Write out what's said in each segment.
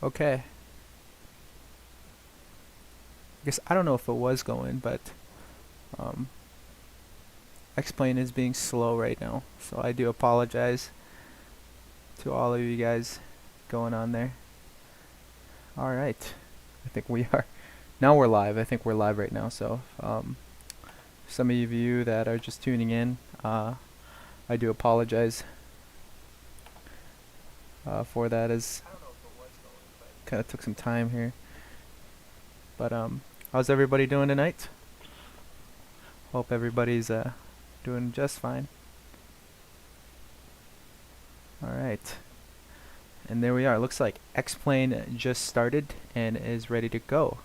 Okay. I guess I don't know if it was going, but um, X-Plane is being slow right now, so I do apologize to all of you guys going on there. All right. I think we are. Now we're live. I think we're live right now. So, some of you that are just tuning in, I do apologize for that. As kind of took some time here, but how's everybody doing tonight? Hope everybody's doing just fine. All right. And there we are. It looks like X-Plane just started and is ready to go.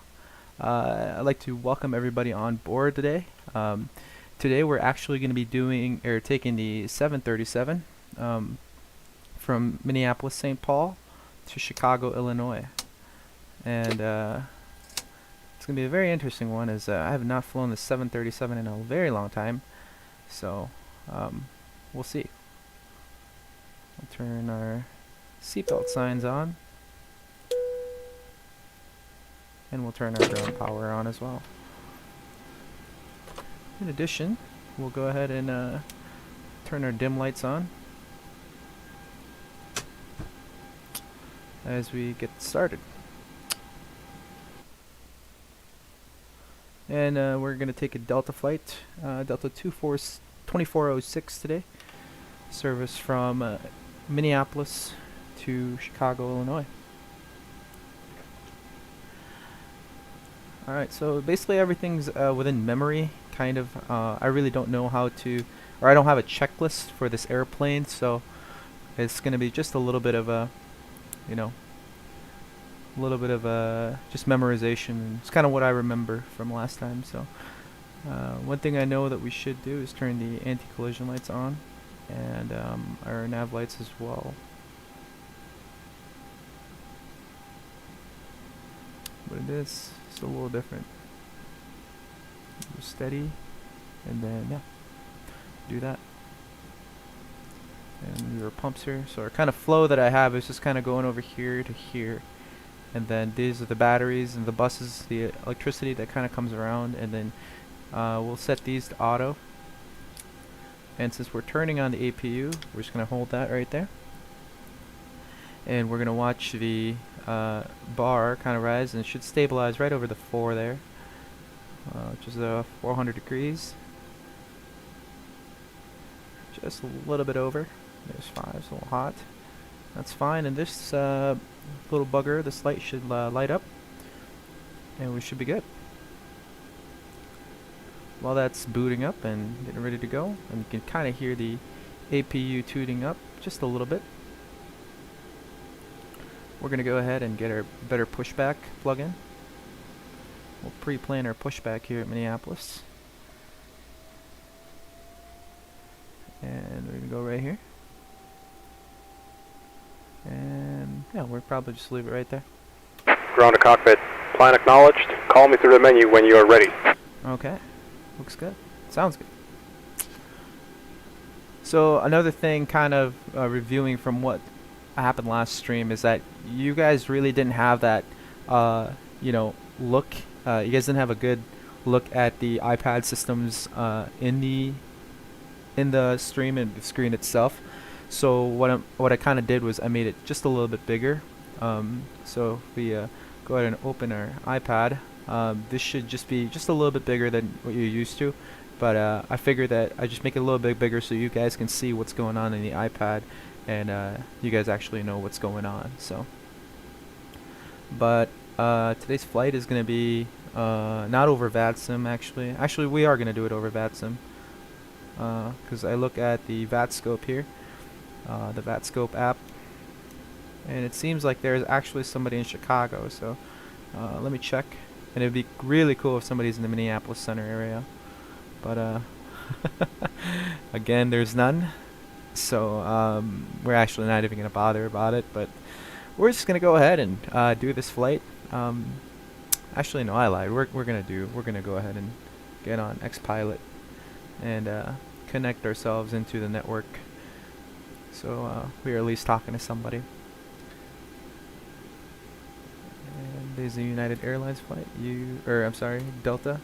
I'd like to welcome everybody on board today. Today we're actually going to be doing or taking the 737 from Minneapolis, St. Paul to Chicago, Illinois. And it's going to be a very interesting one as I have not flown the 737 in a very long time. So we'll see. We'll turn our seatbelt signs on. And we'll turn our ground power on as well. In addition, we'll go ahead and turn our dim lights on as we get started. And we're going to take a Delta flight, Delta 2406 today. Service from Minneapolis to Chicago, Illinois. Alright, so basically everything's within memory, kind of. I really don't know how to, or I don't have a checklist for this airplane, so it's going to be just a little bit of a, a little bit of just memorization. It's kind of what I remember from last time. So one thing I know that we should do is turn the anti-collision lights on, and our nav lights as well. But it is still a little different. Steady, and then yeah, do that. And your pumps here. So our kind of flow that I have is just kind of going over here to here. And then these are the batteries and the buses, the electricity that kind of comes around, and then we'll set these to auto. And since we're turning on the APU, we're just going to hold that right there. And we're going to watch the bar kind of rise, and it should stabilize right over the 4 there, which is 400 degrees. Just a little bit over. There's 5, it's a little hot. That's fine, and this little bugger, this light should light up, and we should be good. While that's booting up and getting ready to go, and you can kind of hear the APU tooting up just a little bit. We're going to go ahead and get our better pushback plug-in. We'll pre-plan our pushback here at Minneapolis. And we're going to go right here. And yeah, we'll probably just leave it right there. Ground to cockpit. Plan acknowledged. Call me through the menu when you are ready. Okay. Looks good. Sounds good. So another thing, kind of reviewing from what happened last stream, is that you guys really didn't have that, look. You guys didn't have a good look at the iPad systems in the stream and the screen itself. So what I kind of did was I made it just a little bit bigger. So if we go ahead and open our iPad, this should just be just a little bit bigger than what you're used to. But I figured that I just make it a little bit bigger so you guys can see what's going on in the iPad, and you guys actually know what's going on. So, but today's flight is going to be not over VATSIM actually. Actually, we are going to do it over VATSIM because I look at the VATScope here, the VATScope app, and it seems like there's actually somebody in Chicago. So let me check, and it'd be really cool if somebody's in the Minneapolis Center area. But again, there's none, so we're actually not even going to bother about it, but we're just going to go ahead and do this flight. Actually, no, I lied. We're going to go ahead and get on XPilot and connect ourselves into the network, so we are at least talking to somebody. There's a United Airlines flight. I'm sorry, Delta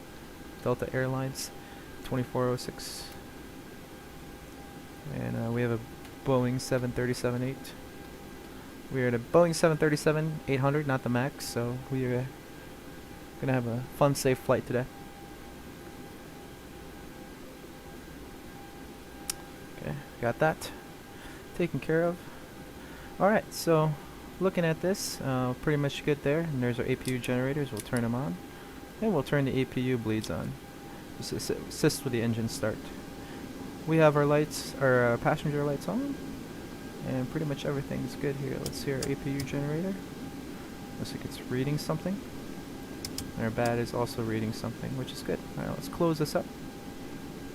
Airlines, 2406. And we have a Boeing 737-8. We're at a Boeing 737-800, not the MAX, so we are gonna have a fun, safe flight today. Okay, got that taken care of. Alright, so looking at this, pretty much good there. And there's our APU generators. We'll turn them on. And we'll turn the APU bleeds on. Just assist with the engine start. We have our lights, our passenger lights on. And pretty much everything's good here. Let's see our APU generator. Looks like it's reading something. And our bat is also reading something, which is good. Alright, let's close this up.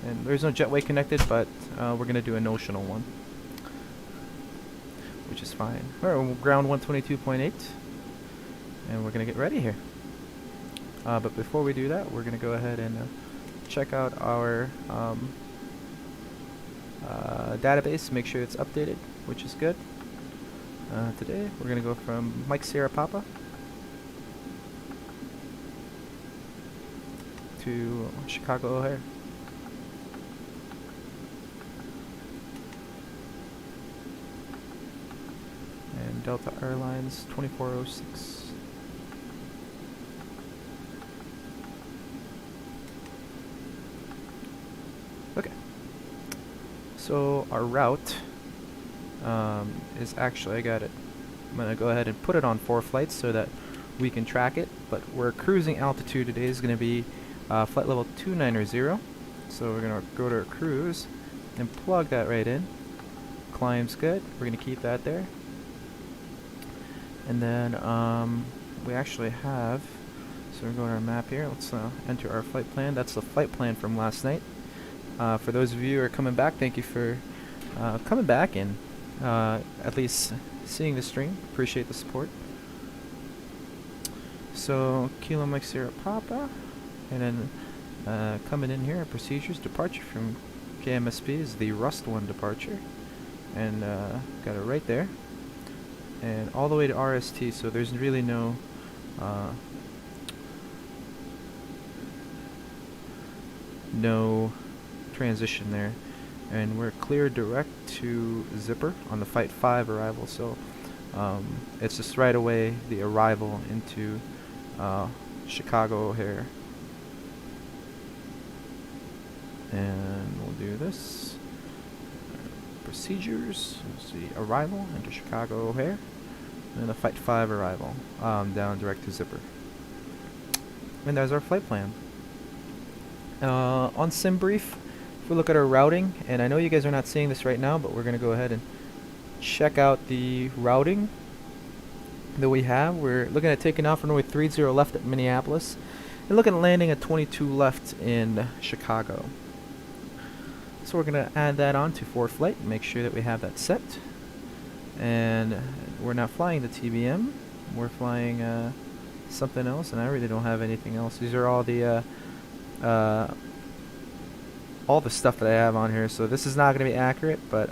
And there's no jetway connected, but we're going to do a notional one, which is fine. Alright, ground 122.8. And we're going to get ready here. But before we do that, we're going to go ahead and check out our database, make sure it's updated, which is good. Today, we're going to go from Mike Sierra Papa to Chicago O'Hare. And Delta Airlines 2406. Okay. So our route is actually, I got it. I'm going to go ahead and put it on 4 flights so that we can track it. But our cruising altitude today is going to be flight level 290. So we're going to go to our cruise and plug that right in. Climb's good. We're going to keep that there. And then we actually have, so we're going to our map here. Let's enter our flight plan. That's the flight plan from last night. For those of you who are coming back, thank you for coming back and at least seeing the stream. Appreciate the support. So Kilo Mike Sierra Papa, and then coming in here, procedures, departure from KMSP is the Rust 1 departure, and got it right there. And all the way to RST, so there's really no transition there. And we're clear direct to Zipper on the Flight 5 arrival, so it's just right away the arrival into Chicago O'Hare. And we'll do this. Procedures, let's see, arrival into Chicago O'Hare, and then the Flight 5 arrival, down direct to Zipper. And there's our flight plan. On SimBrief, if we look at our routing, and I know you guys are not seeing this right now, but we're going to go ahead and check out the routing that we have. We're looking at taking off runway 30 left at Minneapolis, and looking at landing at 22 left in Chicago. So we're going to add that on to 4 flight and make sure that we have that set. And we're not flying the TBM. We're flying something else, and I really don't have anything else. These are all the stuff that I have on here. So this is not going to be accurate, but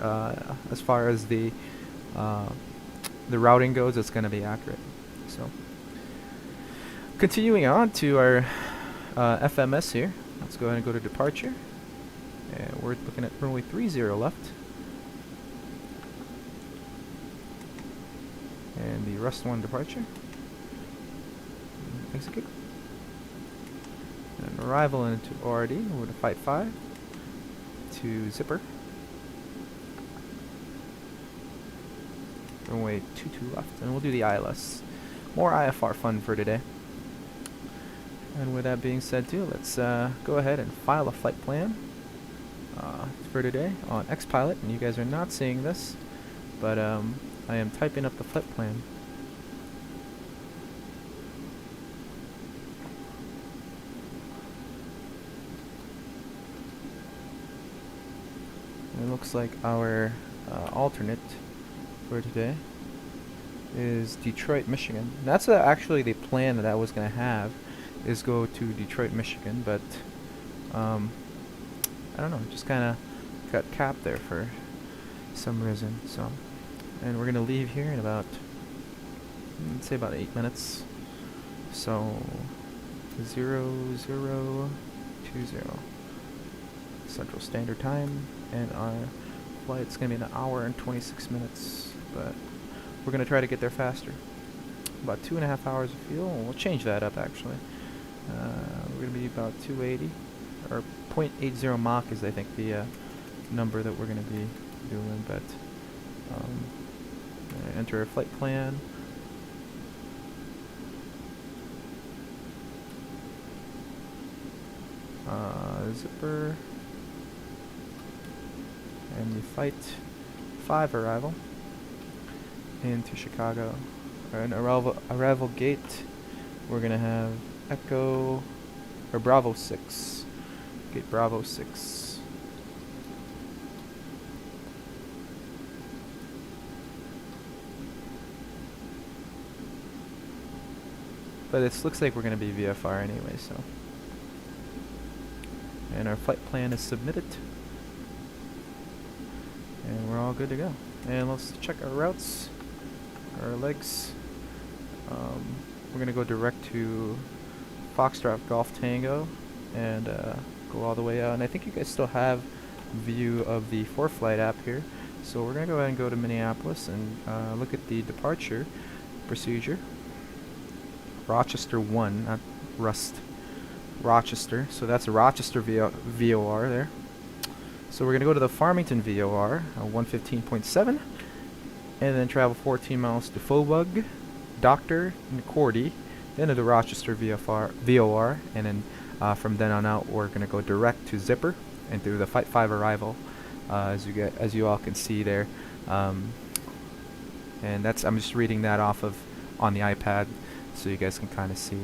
as far as the routing goes, it's going to be accurate. So continuing on to our FMS here. Let's go ahead and go to departure. And we're looking at runway 30 left. And the Rust 1 departure. Things are good. And arrival into ORD. We're to Flight 5 to Zipper. Runway 22 left. And we'll do the ILS. More IFR fun for today. And with that being said too, let's go ahead and file a flight plan for today on XPilot, and you guys are not seeing this, but I am typing up the flight plan. And it looks like our alternate for today is Detroit, Michigan. And that's actually the plan that I was going to have, is go to Detroit, Michigan, but I don't know, just kind of got capped there for some reason. So, and we're gonna leave here in about, let's say about 8 minutes. So 0020 Central Standard Time, and our flight's gonna be an hour and 26 minutes, but we're gonna try to get there faster. About 2.5 hours of fuel. We'll change that up actually. We're gonna be about 280, or 0.80 Mach is I think the number that we're gonna be doing. But enter a flight plan. Zipper, and the flight 5 arrival into Chicago. An arrival gate. We're gonna have Echo or Bravo 6. Gate Bravo 6. But it looks like we're gonna be VFR anyway, so. And our flight plan is submitted. And we're all good to go. And let's check our routes, our legs. We're going to go direct to Foxtrot Golf Tango and go all the way out. And I think you guys still have view of the ForeFlight app here. So we're going to go ahead and go to Minneapolis and look at the departure procedure. Rochester 1, not Rust. Rochester, so that's a Rochester VOR there. So we're going to go to the Farmington VOR, 115.7, and then travel 14 miles to Faubourg, Doctor, and Cordy, then to the Rochester VOR, and then from then on out we're going to go direct to Zipper and through the Flight 5 arrival, as you all can see there. And that's, I'm just reading that off of on the iPad so you guys can kind of see.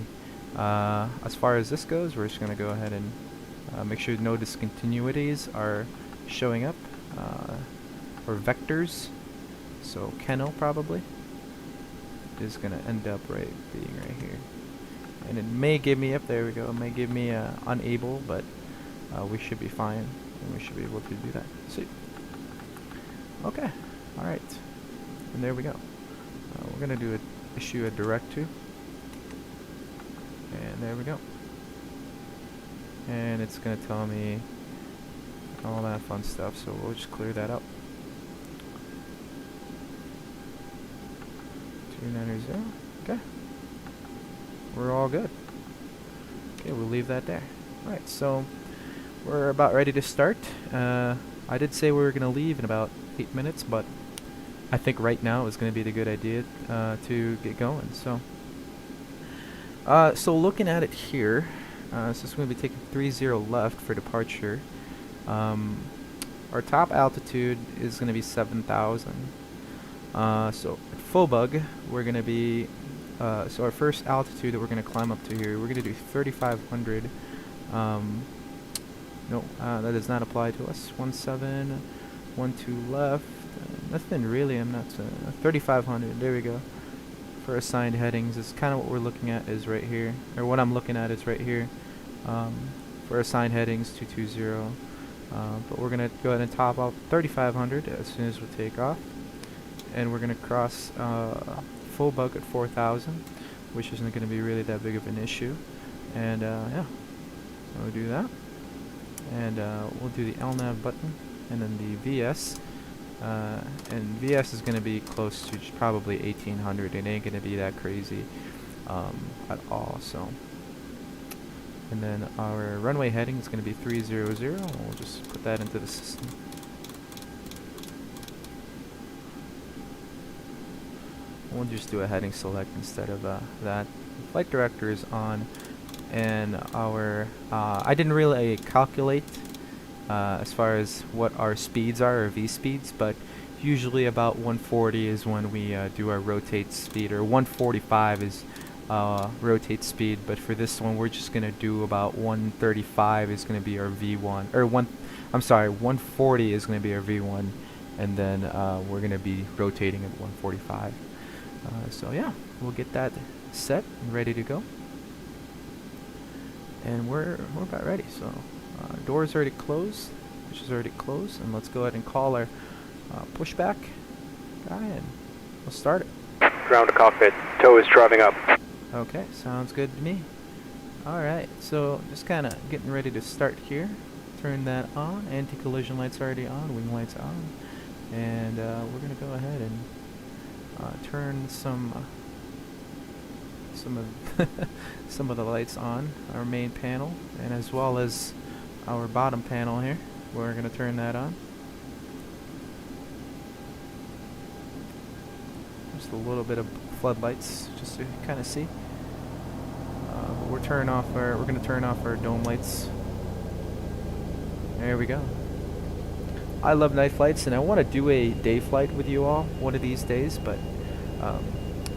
As far as this goes, we're just going to go ahead and make sure no discontinuities are showing up, or vectors. So Kennel probably is going to end up being right here. And it may give me, up there we go, it may give me unable, but we should be fine, and we should be able to do that. See? Okay, alright. And there we go. We're going to issue a direct to. And there we go. And it's going to tell me all that fun stuff, so we'll just clear that up. 290, okay. We're all good. Okay, we'll leave that there. Alright, so we're about ready to start. I did say we were going to leave in about 8 minutes, but I think right now is going to be the good idea to get going. So looking at it here, so it's going to be taking 30 left for departure. Our top altitude is going to be 7,000. So at Faubourg, we're going to be, so our first altitude that we're going to climb up to here, we're going to do 3,500. No, that does not apply to us. 1712 left. Nothing really, I'm not, 3,500, there we go. For assigned headings is kind of what we're looking at is right here, or what I'm looking at is right here. For assigned headings 220, but we're gonna go ahead and top out 3,500 as soon as we take off, and we're gonna cross Faubourg at 4,000, which isn't gonna be really that big of an issue. And yeah, we'll do that, and we'll do the LNAV button, and then the VS. And VS is going to be close to probably 1,800. It ain't going to be that crazy at all. So, and then our runway heading is going to be 300. We'll just put that into the system. We'll just do a heading select instead of that. Flight director is on, and our I didn't really calculate as far as what our speeds are, or V speeds, but usually about 140 is when we do our rotate speed, or 145 is rotate speed, but for this one we're just going to do about 135 is going to be our V1, or 140 is going to be our V1, and then we're going to be rotating at 145. So yeah, we'll get that set and ready to go, and we're about ready. So door's already closed, which is already closed, and let's go ahead and call our pushback guy, and we'll start it. Ground to cockpit, tow is driving up. Okay, sounds good to me. Alright, so just kind of getting ready to start here. Turn that on. Anti-collision lights already on. Wing lights on. And we're going to go ahead and turn some of some of the lights on our main panel, and as well as our bottom panel here. We're going to turn that on. Just a little bit of floodlights, just to kind of see. But we're going to turn off our dome lights. There we go. I love night flights, and I want to do a day flight with you all one of these days, but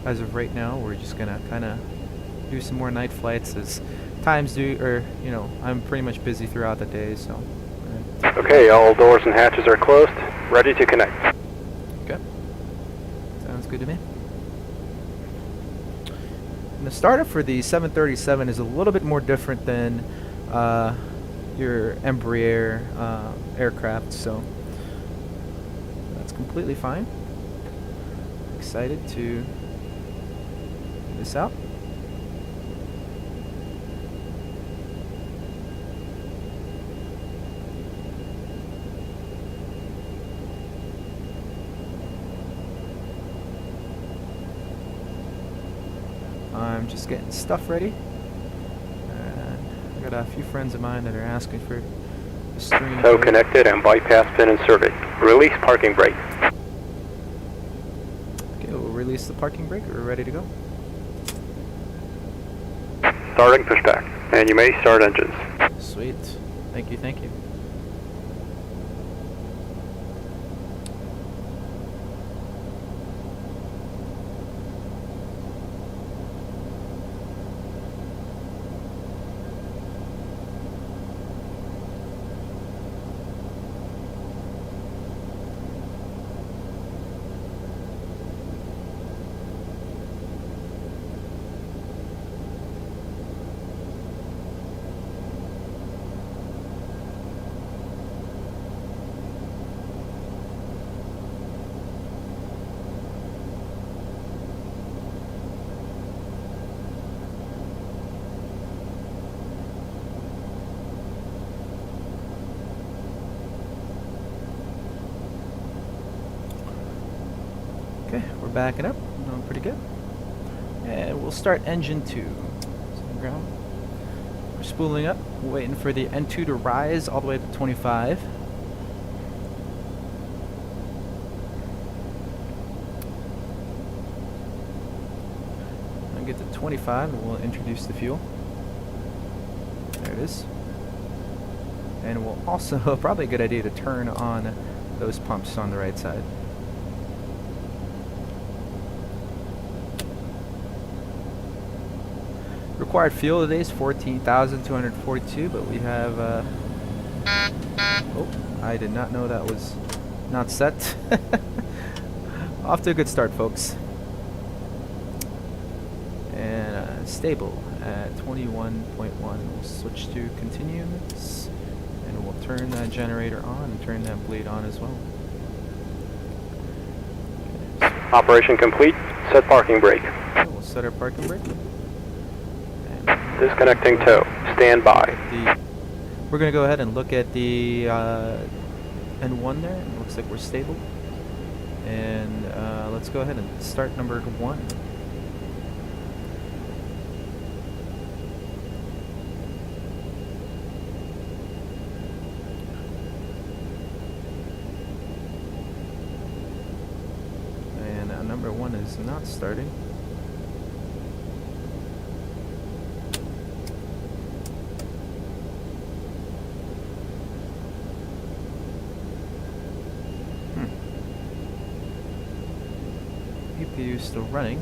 as of right now, we're just gonna kind of do some more night flights as I'm pretty much busy throughout the day, so. Okay, all doors and hatches are closed. Ready to connect. Okay. Sounds good to me. And the startup for the 737 is a little bit more different than your Embraer aircraft, so that's completely fine. Excited to this out. I'm just getting stuff ready. I got a few friends of mine that are asking for the stream. So connected and bypass pin inserted. Release parking brake. Okay, we'll release the parking brake. We're ready to go. Starting pushback, and you may start engines. Sweet. Thank you, thank you. Okay, we're backing up. Doing pretty good. And we'll start engine 2. Some ground. We're spooling up, waiting for the N2 to rise all the way to 25. I'll get to 25 and we'll introduce the fuel. There it is. And we'll also, probably a good idea to turn on those pumps on the right side. Required fuel today is 14,242, but we have, oh, I did not know that was not set. Off to a good start, folks. And stable at 21.1. We'll switch to continuous, and we'll turn that generator on and turn that bleed on as well. Okay, so Operation complete. Set parking brake. we'll set our parking brake. Disconnecting tow. Stand by. We're going to go ahead and look at the N1 there. It looks like we're stable. And let's go ahead and start number 1. And number 1 is not starting. EPU still running.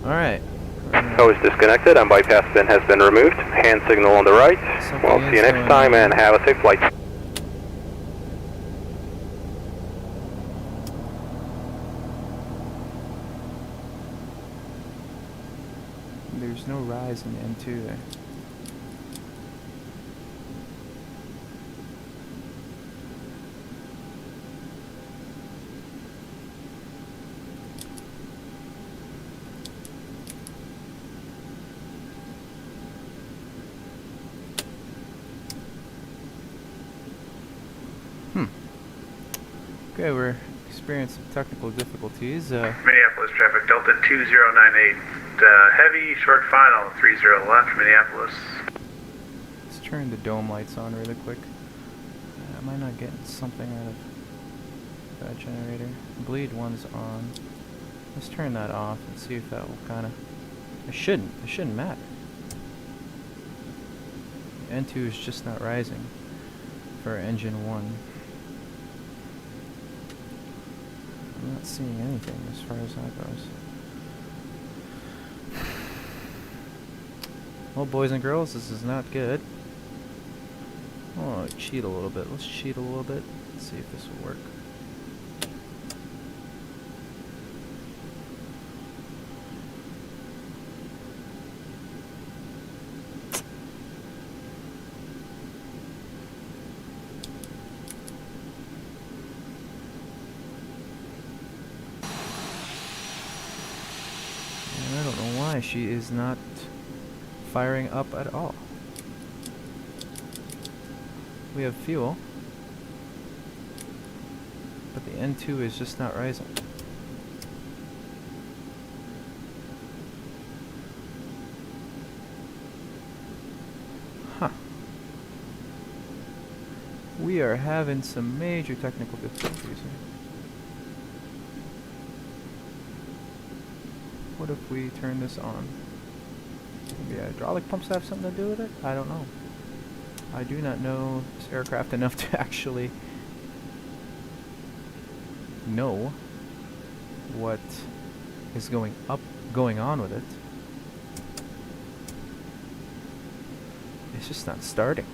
Alright. Tow is disconnected and bypass pin has been removed. Hand signal on the right. We'll see you next time and have a safe flight. There's no rise in N2 there. Okay, we're experiencing technical difficulties. Minneapolis traffic, Delta 2098. Heavy, short final, 30 left, Minneapolis. Let's turn the dome lights on really quick. Am I not getting something out of that generator? Bleed one's on. Let's turn that off and see if that will kind of... It shouldn't matter. N2 is just not rising for engine 1. I'm not seeing anything as far as that goes. Well, boys and girls, this is not good. Oh, cheat a little bit. Let's cheat a little bit. Let's see if this will work. And I don't know why she is not firing up at all. We have fuel, but the N2 is just not rising. Huh. We are having some major technical difficulties here. What if we turn this on? Maybe hydraulic pumps have something to do with it? I don't know. I do not know this aircraft enough to actually know what is going on with it. It's just not starting.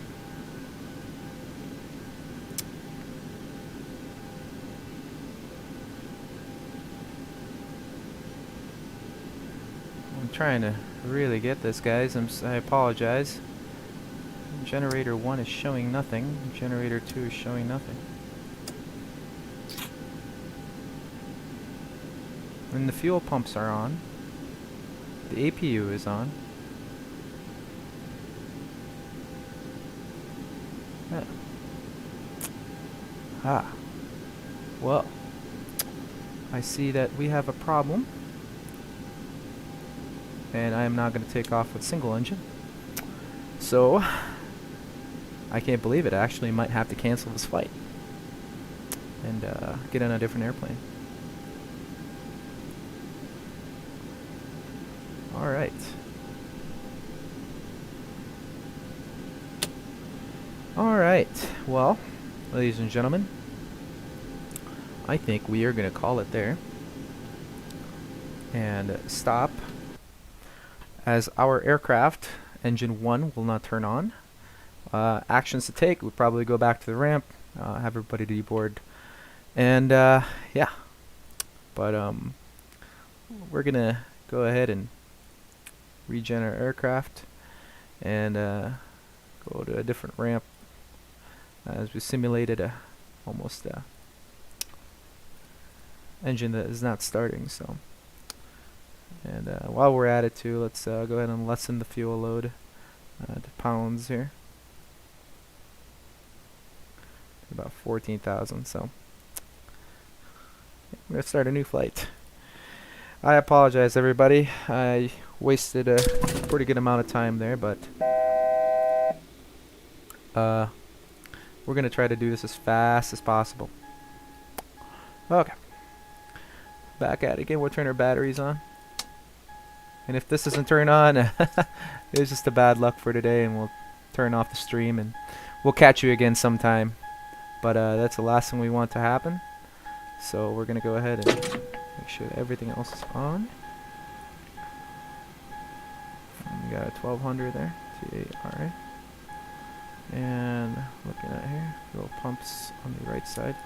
I'm trying to really get this, guys. I apologize. Generator 1 is showing nothing. Generator 2 is showing nothing. When the fuel pumps are on, the APU is on. Yeah. Ah. Well, I see that we have a problem. And I am not going to take off with single engine. So, I can't believe it. I actually might have to cancel this flight and get on a different airplane. Alright. Alright. Well, ladies and gentlemen, I think we are going to call it there and stop, as our aircraft, engine 1, will not turn on. Actions to take: we'd probably go back to the ramp, have everybody deboard, and yeah. But we're gonna go ahead and regen our aircraft and go to a different ramp, as we simulated a almost engine that is not starting. So, and while we're at it too, let's go ahead and lessen the fuel load to pounds here. About 14,000, so I'm gonna start a new flight. I apologize, everybody. I wasted a pretty good amount of time there, but we're gonna try to do this as fast as possible. Okay, back at it again. We'll turn our batteries on, and if this doesn't turn on, it's just a bad luck for today, and we'll turn off the stream, and we'll catch you again sometime. But that's the last thing we want to happen. So we're going to go ahead and make sure that everything else is on. And we got a 1200 there. T8, alright. And looking at here, fuel pumps on the right side.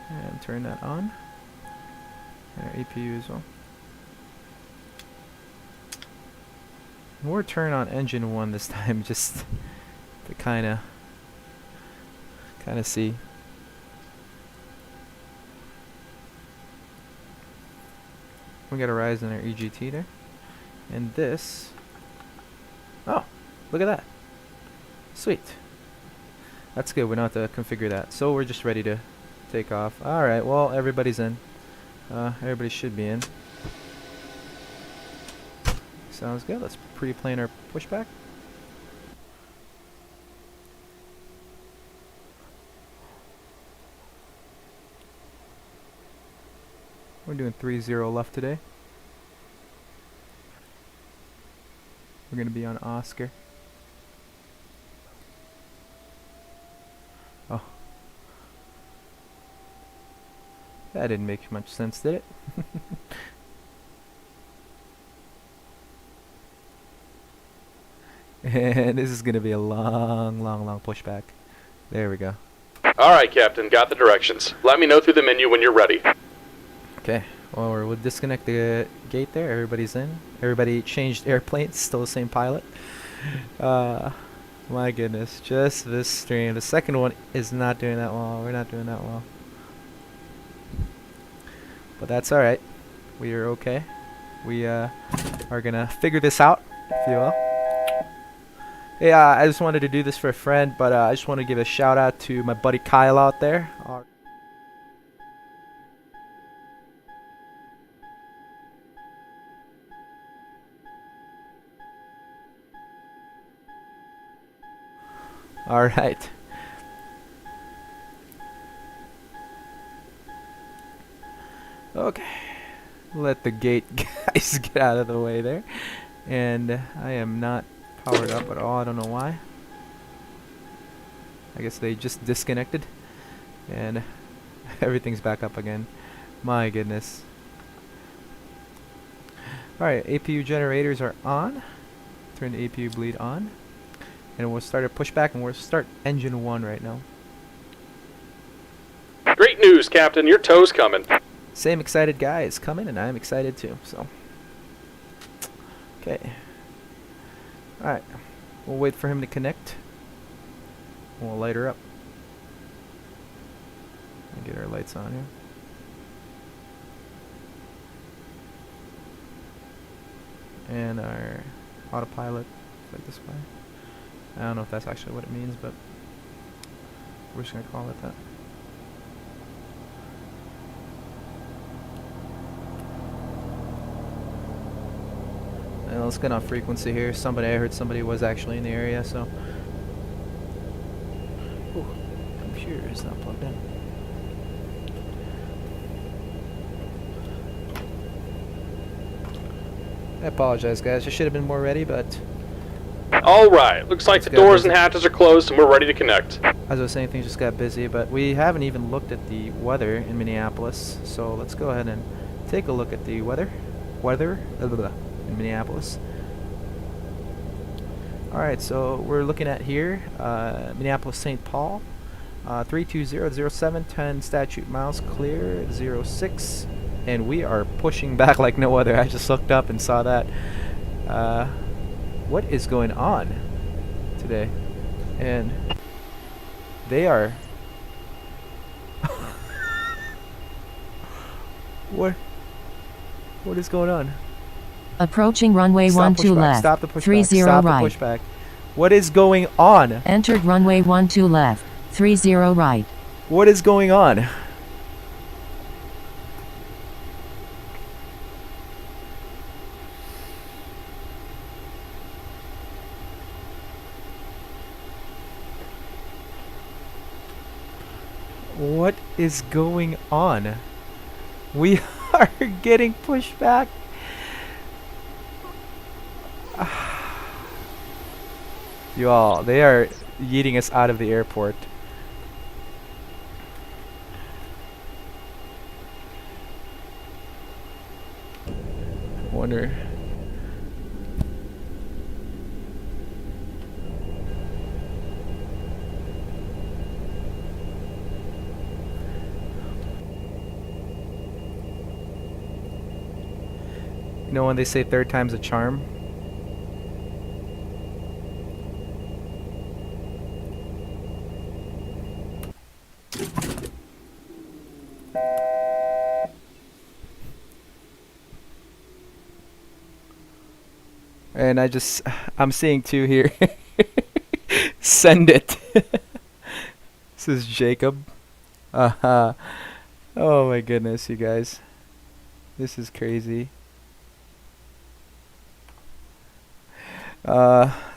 And turn that on. And our APU as well. And we'll turn on engine 1 this time, just to kind of see. We got a rise in our EGT there. And this, oh, look at that. Sweet. That's good. We don't have to configure that. So we're just ready to take off. Alright, well, everybody's in. Everybody should be in. Sounds good. Let's pre-plan our pushback. We're doing 3-0 left today. We're going to be on Oscar. Oh. That didn't make much sense, did it? And this is going to be a long pushback. There we go. Alright, Captain. Got the directions. Let me know through the menu when you're ready. Okay. Well, we'll disconnect the gate there. Everybody's in. Everybody changed airplanes. Still the same pilot. My goodness. Just this stream. The second one is not doing that well. We're not doing that well. But that's alright. We are okay. We are going to figure this out, if you will. Yeah, I just wanted to do this for a friend, but I just want to give a shout out to my buddy Kyle out there. Alright. Okay. Let the gate guys get out of the way there. And I am not powered up at all. I don't know why. I guess they just disconnected. And everything's back up again. My goodness. Alright, APU generators are on. Turn the APU bleed on. And we'll start a pushback, and we'll start engine 1 right now. Great news, Captain. Your tow's coming. Same excited guy is coming, and I'm excited too. So, okay. Alright. We'll wait for him to connect. We'll light her up. And get our lights on here. And our autopilot, like this way. I don't know if that's actually what it means, but we're just going to call it that. And let's get on frequency here. I heard somebody was actually in the area, so. Ooh, computer is not plugged in. I apologize, guys. I should have been more ready, but Alright, looks like the doors and hatches are closed and we're ready to connect. as I was saying, things just got busy, but we haven't even looked at the weather in Minneapolis, so let's go ahead and take a look at the weather in Minneapolis. Alright, so we're looking at here, Minneapolis St. Paul, 32007, 10 statute miles, clear, 06, and we are pushing back like no other. I just looked up and saw that. What is going on today? And they are what is going on? Approaching runway 12 left. Stop the pushback. 30 Stop right. the pushback. What is going on? Entered runway 12 left. 30 right. What is going on? What is going on? We are getting pushed back. You all, they are yeeting us out of the airport. I wonder. You know when they say third time's a charm? And I'm seeing two here. Send it. This is Jacob. Oh my goodness, you guys. This is crazy.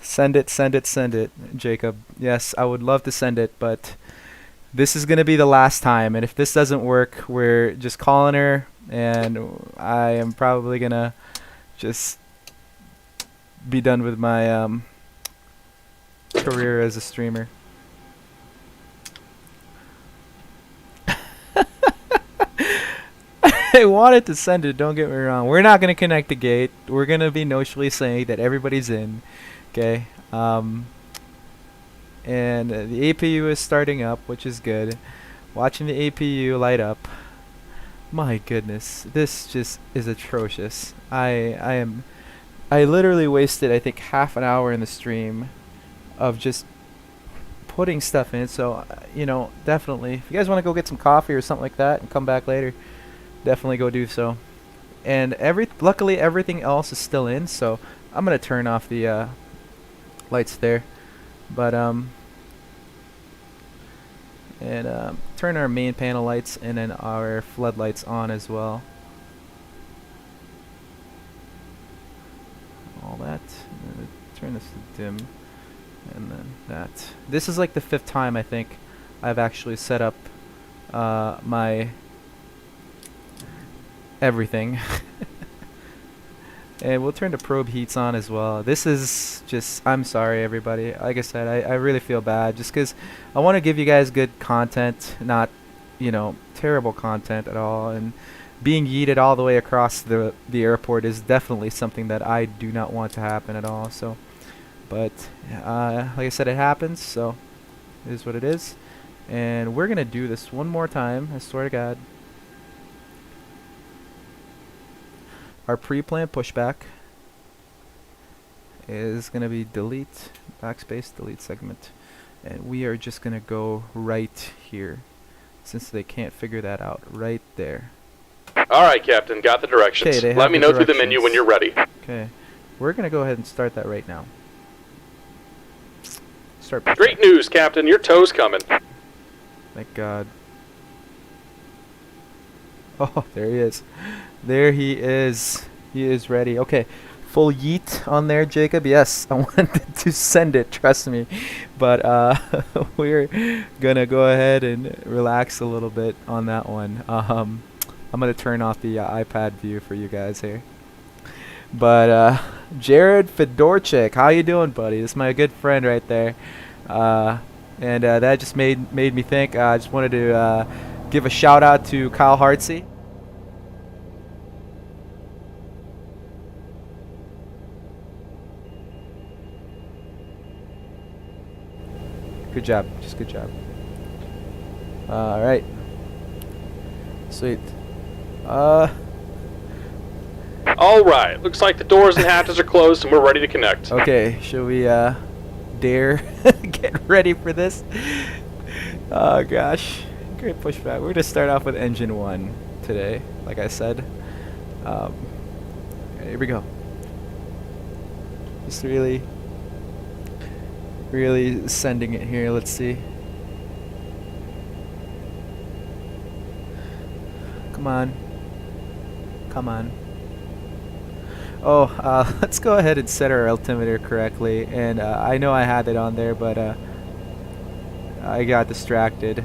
Send it, Jacob. Yes, I would love to send it, but this is gonna be the last time, and if this doesn't work, we're just calling her, and I am probably gonna just be done with my career as a streamer. I wanted to send it, don't get me wrong. We're not going to connect the gate. We're going to be notionally saying that everybody's in. Okay. And the APU is starting up, which is good. Watching the APU light up. My goodness. This just is atrocious. I literally wasted, I think, half an hour in the stream of just putting stuff in. So, you know, definitely. If you guys want to go get some coffee or something like that and come back later, definitely go do so. And luckily everything else is still in, so I'm gonna turn off the lights there, but turn our main panel lights and then our floodlights on as well. All that. Turn this to dim, and then that. This is like the 5th time I think I've actually set up my everything. And we'll turn the probe heats on as well. This is just, I'm sorry everybody, like I said, I really feel bad just because I want to give you guys good content, not, you know, terrible content at all. And being yeeted all the way across the airport is definitely something that I do not want to happen at all. So, but like I said, it happens, so it is what it is. And we're gonna do this one more time, I swear to God. Our pre-planned pushback is going to be delete, backspace, delete segment. And we are just going to go right here, since they can't figure that out, right there. Alright, Captain, got the directions. Okay, let me know through the menu when you're ready. Okay, we're going to go ahead and start that right now. Start pushback. Great news, Captain, your tow's coming. Thank God. Oh, there he is. There he is. He is ready. Okay. Full yeet on there, Jacob. Yes, I wanted to send it, trust me. But we're going to go ahead and relax a little bit on that one. I'm going to turn off the iPad view for you guys here. But Jared Fedorchik, how you doing, buddy? This is my good friend right there. And that just made me think. I just wanted to give a shout out to Kyle Hartsey. Good job, just good job. All right. Sweet. All right. Looks like the doors and hatches are closed, and we're ready to connect. Okay. Shall we dare get ready for this? Oh gosh, great pushback. We're gonna start off with engine 1 today, like I said. Here we go. Just really sending it here. Let's see. Come on. Come on. Oh, let's go ahead and set our altimeter correctly. And I know I had it on there, but I got distracted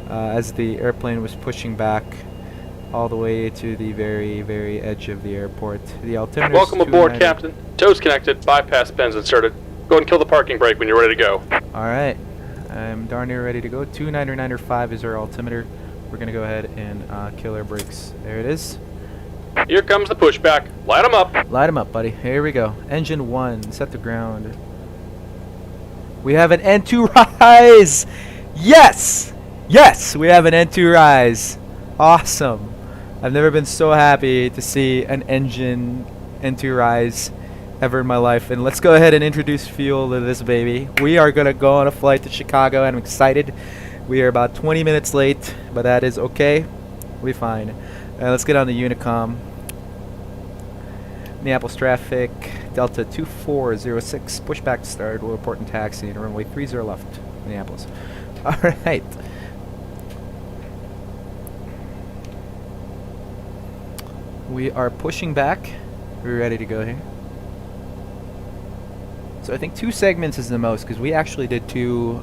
as the airplane was pushing back all the way to the very edge of the airport. The altimeter. Welcome aboard, Captain. Tow's connected. Bypass pins inserted. Go ahead and kill the parking brake when you're ready to go. All right. I'm darn near ready to go. 299.5 is our altimeter. We're going to go ahead and kill our brakes. There it is. Here comes the pushback. Light them up. Light them up, buddy. Here we go. Engine 1, set the ground. We have an N2 rise! Yes! Yes! We have an N2 rise. Awesome. I've never been so happy to see an engine N2 rise ever in my life. And let's go ahead and introduce fuel to this baby. We are going to go on a flight to Chicago, and I'm excited. We are about 20 minutes late, but that is okay. We'll be fine. Let's get on the Unicom. Minneapolis traffic, Delta 2406, pushback to start, we'll report and taxi, and runway 30 left, Minneapolis. Alright, We are pushing back. We're ready to go here. So I think 2 segments is the most, because we actually did two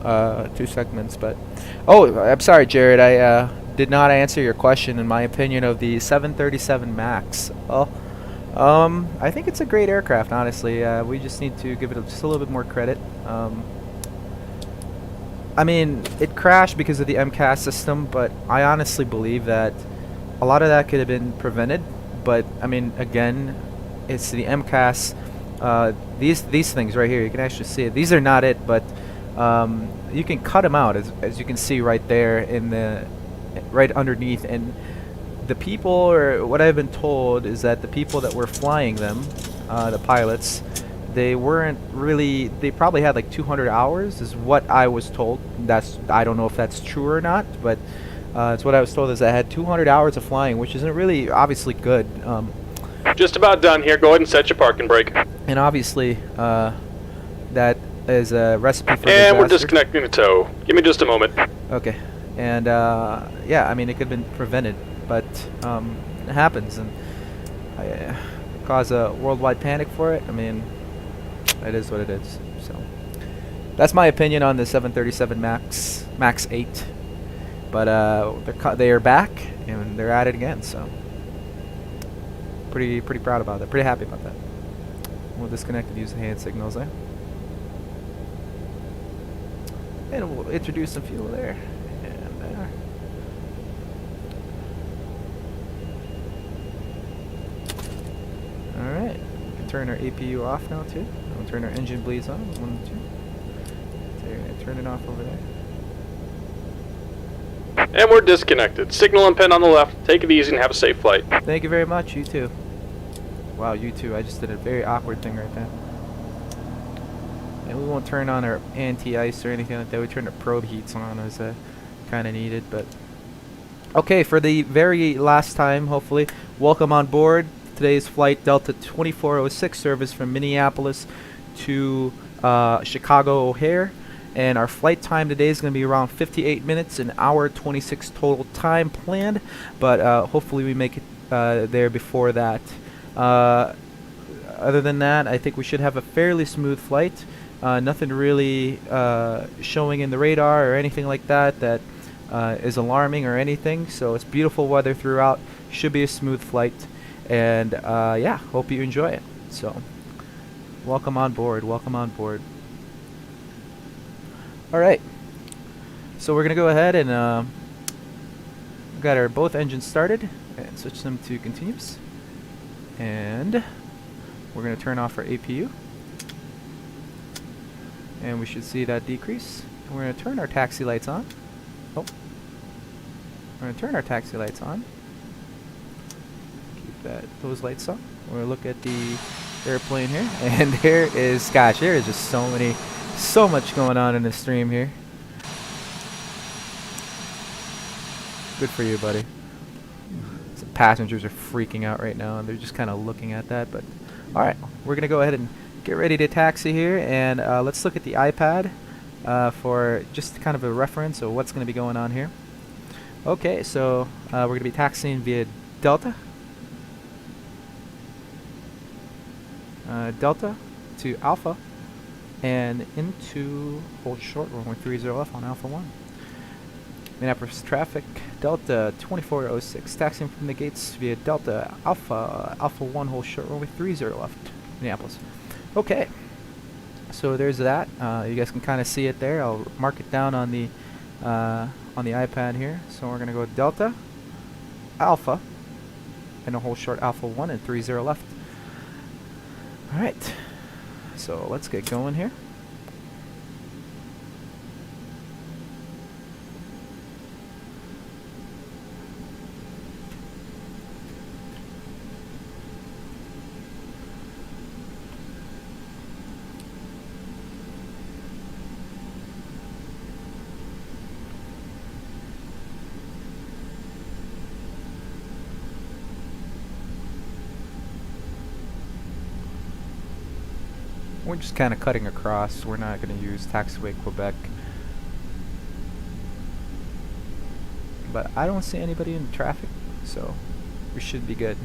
segments. But I'm sorry, Jared. I did not answer your question. In my opinion of the 737 Max. I think it's a great aircraft. Honestly, we just need to give it just a little bit more credit. I mean, it crashed because of the MCAS system, but I honestly believe that a lot of that could have been prevented. But I mean, again, it's the MCAS. These things right here, you can actually see it. These are not it, but you can cut them out, as you can see right there in the right underneath. And the people, or what I've been told, is that the people that were flying them, the pilots, they weren't really. They probably had like 200 hours, is what I was told. I don't know if that's true or not, but it's what I was told, is I had 200 hours of flying, which isn't really obviously good. Just about done here. Go ahead and set your parking brake. And obviously, that is a recipe for disaster. And we're disaster. disconnecting the tow. Give me just a moment. Okay. And yeah, I mean, it could have been prevented, but it happens, and cause a worldwide panic for it. I mean, it is what it is. So that's my opinion on the 737 Max 8. But they are back, and they're at it again. So pretty proud about that. Pretty happy about that. We'll disconnect and use the hand signals there. And we'll introduce some fuel there. And there. Alright. We can turn our APU off now too. We'll turn our engine bleeds on. 1 and 2. So you're going to turn it off over there. And we're disconnected. Signal and pin on the left. Take it easy and have a safe flight. Thank you very much. You too. Wow, you too. I just did a very awkward thing right there. And we won't turn on our anti-ice or anything like that. We turn the probe heats on as kind of needed. But okay, for the very last time, hopefully, welcome on board today's flight Delta 2406 service from Minneapolis to Chicago O'Hare. And our flight time today is going to be around 58 minutes, an hour 26 total time planned. But hopefully we make it there before that. Other than that, I think we should have a fairly smooth flight. Nothing really showing in the radar or anything like that that is alarming or anything. So it's beautiful weather throughout. Should be a smooth flight. And yeah, hope you enjoy it. So welcome on board. Welcome on board. All right. So we're going to go ahead and got our both engines started and switch them to continuous. And we're going to turn off our APU. And we should see that decrease. And we're going to turn our taxi lights on. Oh. We're going to turn our taxi lights on. Keep those lights on. We're going to look at the airplane here. And there is, gosh, there is just so much going on in the stream here. Good for you, buddy. Some passengers are freaking out right now, and they're just kind of looking at that. But all right, we're gonna go ahead and get ready to taxi here, and let's look at the iPad for just kind of a reference of what's gonna be going on here. Okay, so we're gonna be taxiing via Delta. Delta to Alpha. And into hold short runway 30 left on Alpha 1. Minneapolis traffic, Delta 2406, taxiing from the gates via Delta Alpha 1, hold short runway 30 left, Minneapolis. Okay, so there's that. You guys can kind of see it there. I'll mark it down on the iPad here. So we're gonna go Delta Alpha and a hold short Alpha 1 and 30 left. All right. So let's get going here. We're just kind of cutting across. We're not going to use taxiway Quebec. But I don't see anybody in traffic, so we should be good.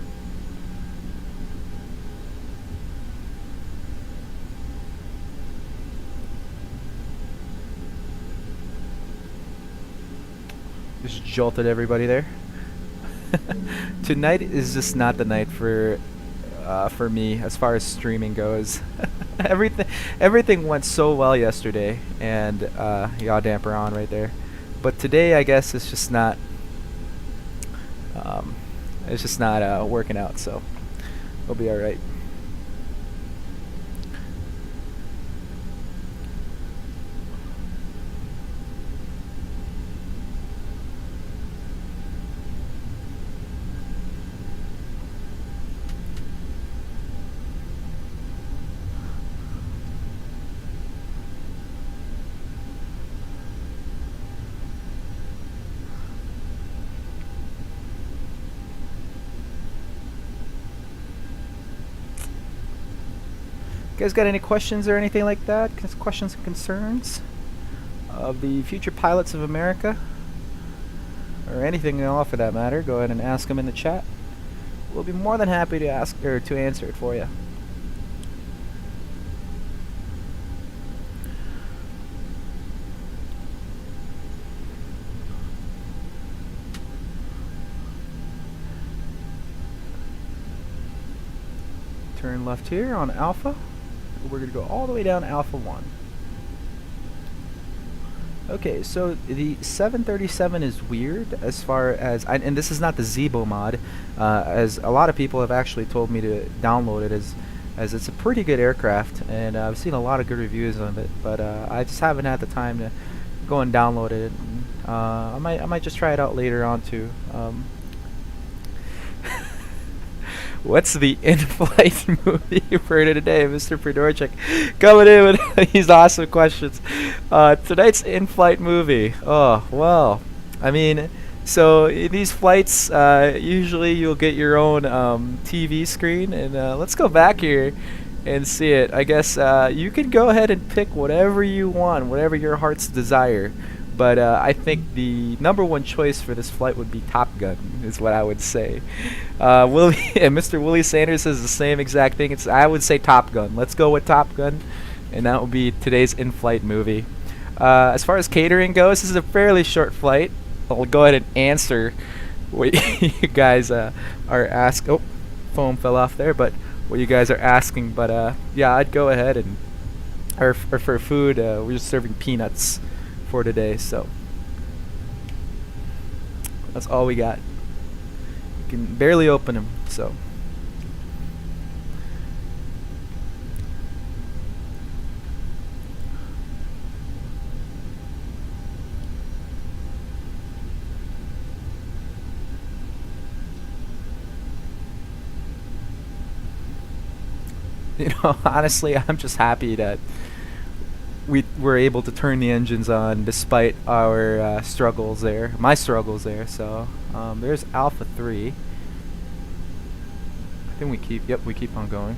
Just jolted everybody there. Tonight is just not the night for me as far as streaming goes. everything went so well yesterday, and yaw damper on right there. But today, I guess it's just not. Working out, so we'll be all right. You guys got any questions or anything like that? Questions and concerns of the future pilots of America? Or anything at all for that matter, go ahead and ask them in the chat. We'll be more than happy to ask or to answer it for you. Turn left here on Alpha. We're going to go all the way down Alpha 1. Okay, so the 737 is weird as far as, and this is not the Zebo mod, as a lot of people have actually told me to download it as it's a pretty good aircraft, and I've seen a lot of good reviews of it, but I just haven't had the time to go and download it. I might just try it out later on too. What's the in-flight movie for today, Mr. Pridorchik? Coming in with these awesome questions. Tonight's in-flight movie. Oh, well, I mean, so in these flights, usually you'll get your own TV screen, and let's go back here and see it. I guess you can go ahead and pick whatever you want, whatever your heart's desire. But I think the #1 choice for this flight would be Top Gun, is what I would say. Mr. Willie Sanders says the same exact thing. I would say Top Gun. Let's go with Top Gun, and that will be today's in-flight movie. As far as catering goes, this is a fairly short flight. I'll go ahead and answer what you guys are asking. Oh, foam fell off there, but what you guys are asking. But yeah, I'd go ahead and, or for food, we're just serving peanuts for today, so that's all we got. You can barely open them, so you know, honestly, I'm just happy that we were able to turn the engines on despite our struggles there, my struggles there. So there's Alpha 3. I think we keep on going.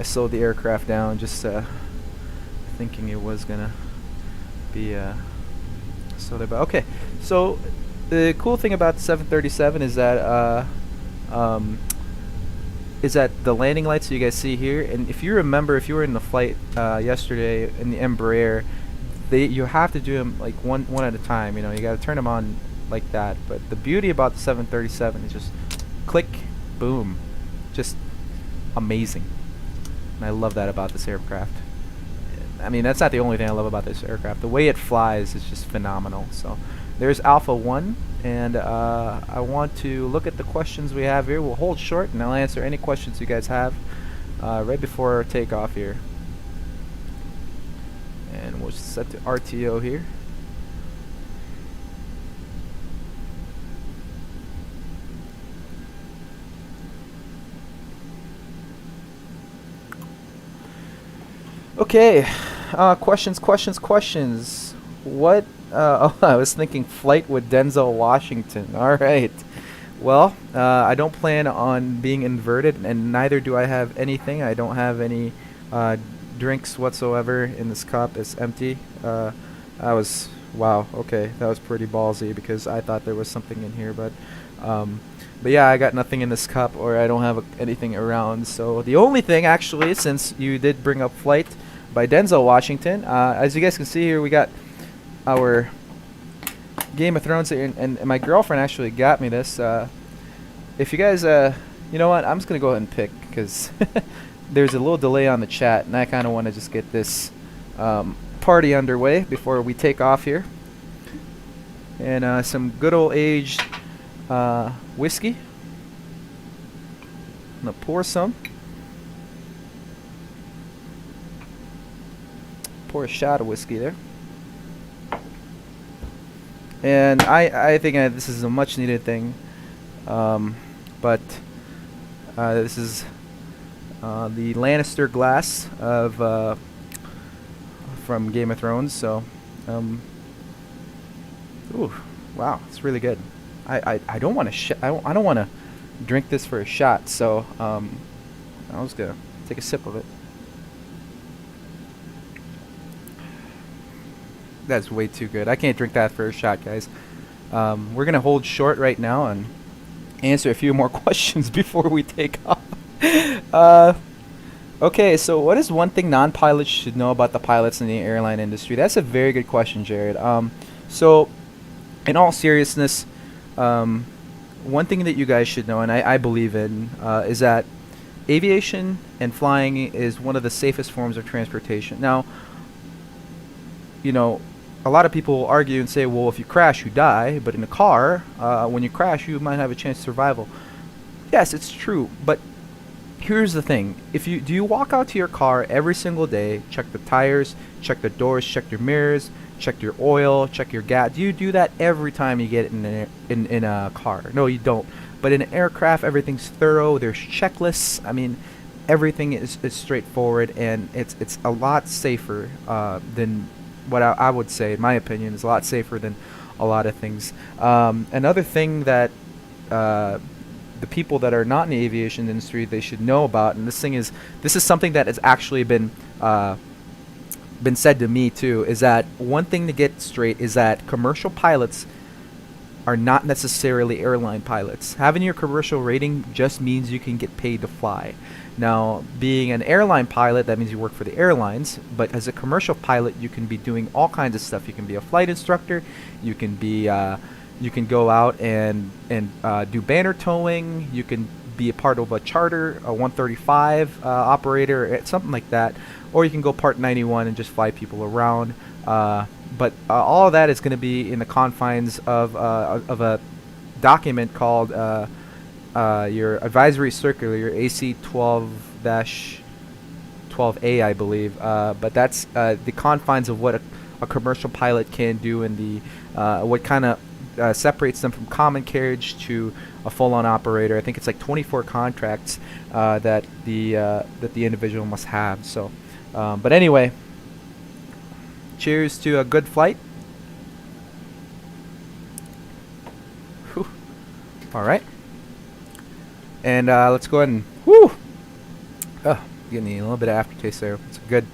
I slowed the aircraft down just thinking it was gonna be so there. But okay, so the cool thing about the 737 is that the landing lights you guys see here, and if you remember, if you were in the flight yesterday in the Embraer, you have to do them like one at a time. You know, you got to turn them on like that. But the beauty about the 737 is just click, boom, just amazing. And I love that about this aircraft. I mean, that's not the only thing I love about this aircraft. The way it flies is just phenomenal. So there's Alpha 1. And I want to look at the questions we have here. We'll hold short, and I'll answer any questions you guys have right before our takeoff here. And we'll set to RTO here. Okay, questions. What? Oh, I was thinking flight with Denzel Washington. All right. Well, I don't plan on being inverted, and neither do I have anything. I don't have any drinks whatsoever in this cup. It's empty. Wow. Okay, that was pretty ballsy because I thought there was something in here, but yeah, I got nothing in this cup, or I don't have anything around. So the only thing, actually, since you did bring up Flight by Denzel Washington, as you guys can see here, we got our Game of Thrones, and my girlfriend actually got me this. If you guys, you know what, I'm just gonna go ahead and pick because there's a little delay on the chat, and I kind of want to just get this party underway before we take off here. And some good old aged whiskey. I'm gonna pour some. Pour a shot of whiskey there. And I think this is a much needed thing. But this is the Lannister glass of from Game of Thrones. So, ooh, wow, it's really good. I don't want to I don't want to drink this for a shot. So I was gonna take a sip of it. That's way too good. I can't drink that for a shot, guys. We're gonna hold short right now and answer a few more questions before we take off. Okay, so what is one thing non-pilots should know about the pilots in the airline industry? That's a very good question, Jared. So, in all seriousness, one thing that you guys should know, and I believe in, is that aviation and flying is one of the safest forms of transportation. Now, you know, a lot of people argue and say, well, if you crash, you die. But in a car, when you crash, you might have a chance of survival. Yes, it's true. But here's the thing. Do you walk out to your car every single day, check the tires, check the doors, check your mirrors, check your oil, check your gas? Do you do that every time you get in a car? No, you don't. But in an aircraft, everything's thorough. There's checklists. I mean, everything is straightforward, and it's a lot safer than what I would say, in my opinion, is a lot safer than a lot of things. Another thing that the people that are not in the aviation industry, they should know about, and this is something that has actually been said to me too, is that one thing to get straight is that commercial pilots are not necessarily airline pilots. Having your commercial rating just means you can get paid to fly. Now, being an airline pilot, that means you work for the airlines, but as a commercial pilot, you can be doing all kinds of stuff. You can be a flight instructor, you can be, you can go out and do banner towing, you can be a part of a charter, a 135 operator, something like that, or you can go Part 91 and just fly people around. But all of that is going to be in the confines of a document called your advisory circular, your AC 12-12A, I believe. But that's the confines of what a commercial pilot can do, and the what kind of separates them from common carriage to a full-on operator. I think it's like 24 contracts that the individual must have. So, but anyway, cheers to a good flight. Whew. All right. And let's go ahead and whoo! Oh, getting a little bit of aftertaste there. It's a good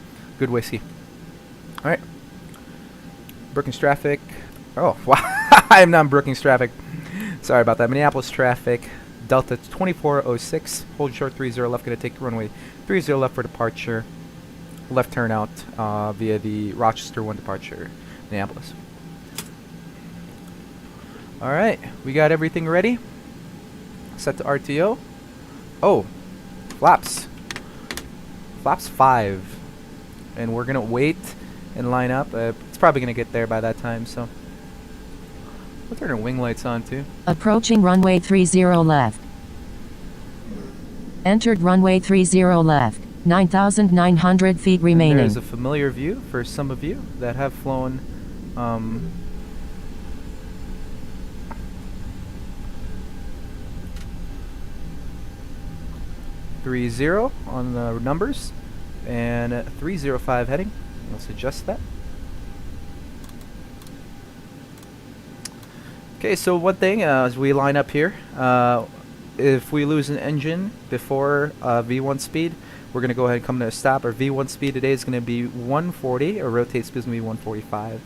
whiskey. All right. Brookings traffic. Oh, wow! I'm not in Brookings traffic. Sorry about that. Minneapolis traffic. Delta 2406. Hold short 30 left. Going to take the runway 30 left for departure. Left turn out via the Rochester 1 departure, Minneapolis. All right, we got everything ready. Set to RTO. Oh, flaps. Flaps 5. And we're going to wait and line up. It's probably going to get there by that time, so. We'll turn our wing lights on, too. Approaching runway 30 left. Entered runway 30 left. 9,900 feet remaining. There's a familiar view for some of you that have flown 30 on the numbers, and 305 heading. Let's adjust that. Okay, so one thing as we line up here, if we lose an engine before V1 speed, we're going to go ahead and come to a stop. Our V1 speed today is going to be 140. Our rotate speed is going to be 145.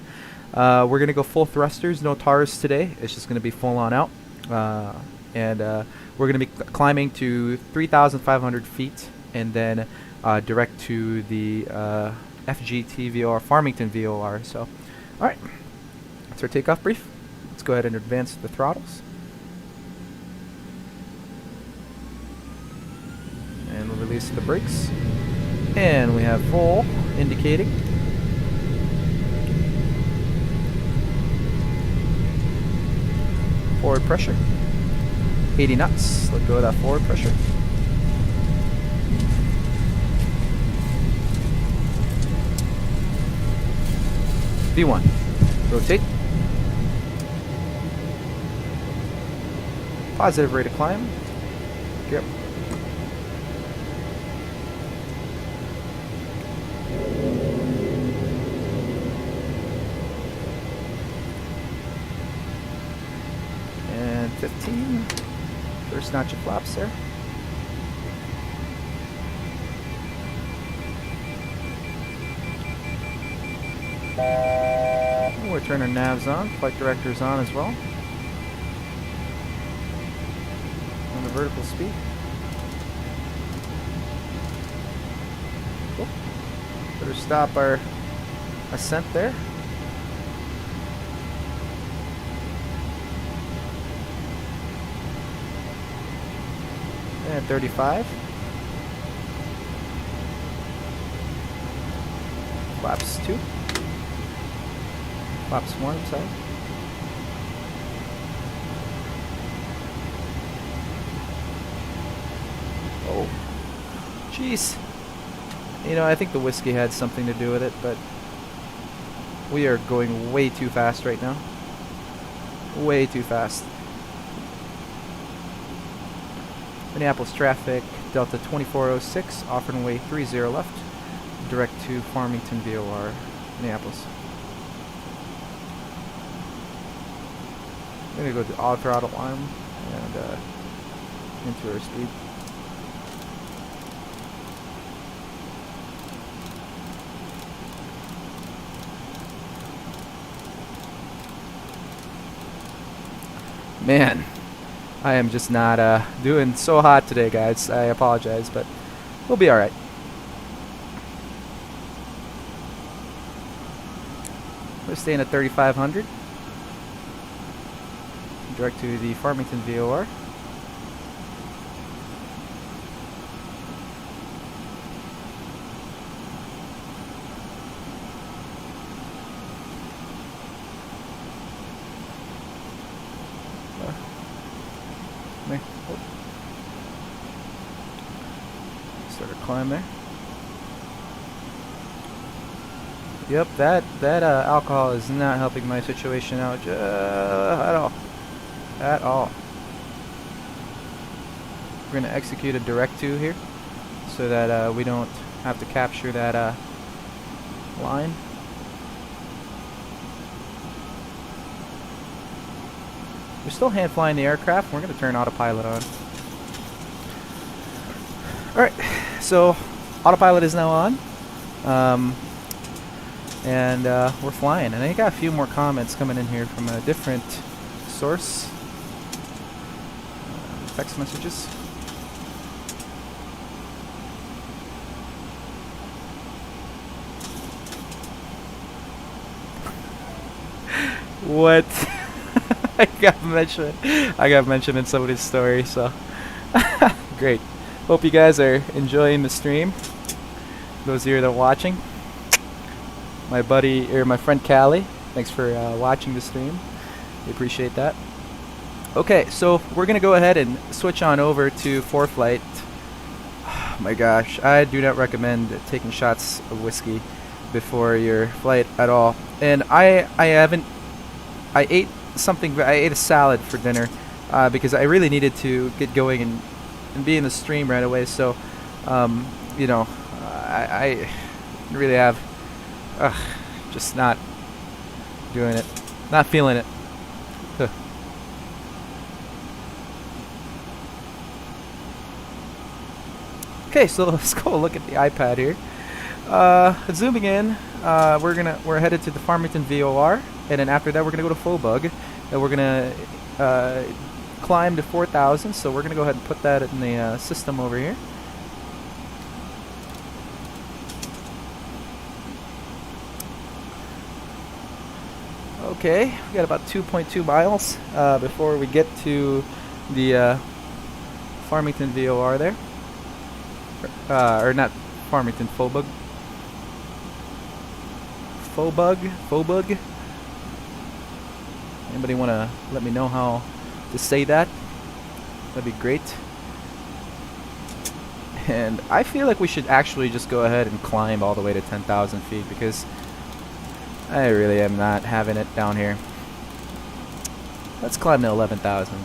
We're going to go full thrusters, no TARS today. It's just going to be full on out. And we're going to be climbing to 3,500 feet and then direct to the FGT VOR, Farmington VOR. So, all right, It's our takeoff brief. Let's go ahead and advance the throttles. And we'll release the brakes. And we have full indicating. Forward pressure. 80 knots. Let go of that forward pressure. V1. Rotate. Positive rate of climb. Yep. And 15. First notch of flaps there. We'll turn our navs on, flight director's on as well. On the vertical speed. Cool. Better stop our ascent there. And 35. Flaps 2. Flaps 1, sorry. Oh. Jeez. You know, I think the whiskey had something to do with it, but we are going way too fast right now. Way too fast. Minneapolis traffic, Delta 2406, off runway 30 left, direct to Farmington VOR, Minneapolis. I'm going to go to auto throttle arm and into our speed. Man, I am just not doing so hot today, guys. I apologize, but we'll be alright. We're staying at 3,500. Direct to the Farmington VOR. There. Oh. Start a climb there. Yep, that alcohol is not helping my situation out at all. At all. We're going to execute a direct to here so that we don't have to capture that line. We're still hand flying the aircraft. We're going to turn autopilot on. Alright, so autopilot is now on. And we're flying. And I got a few more comments coming in here from a different source. Text messages. What? I got mentioned in somebody's story, so great. Hope you guys are enjoying the stream. Those of you that are watching, my friend Callie, thanks for watching the stream. We appreciate that. Okay, so we're gonna go ahead and switch on over to ForeFlight. Oh my gosh, I do not recommend taking shots of whiskey before your flight at all. And I ate a salad for dinner because I really needed to get going and be in the stream right away. So, you know, I really have just not doing it, not feeling it. Huh. Okay, so let's go look at the iPad here. Zooming in, we're headed to the Farmington VOR, and then after that we're gonna go to Fobug, and we're gonna climb to 4,000. So we're gonna go ahead and put that in the system over here. Okay, we got about 2.2 miles before we get to the Farmington VOR there. Or not Farmington, Faubourg. Faubourg. Anybody want to let me know how to say that? That'd be great. And I feel like we should actually just go ahead and climb all the way to 10,000 feet because I really am not having it down here. Let's climb to 11,000.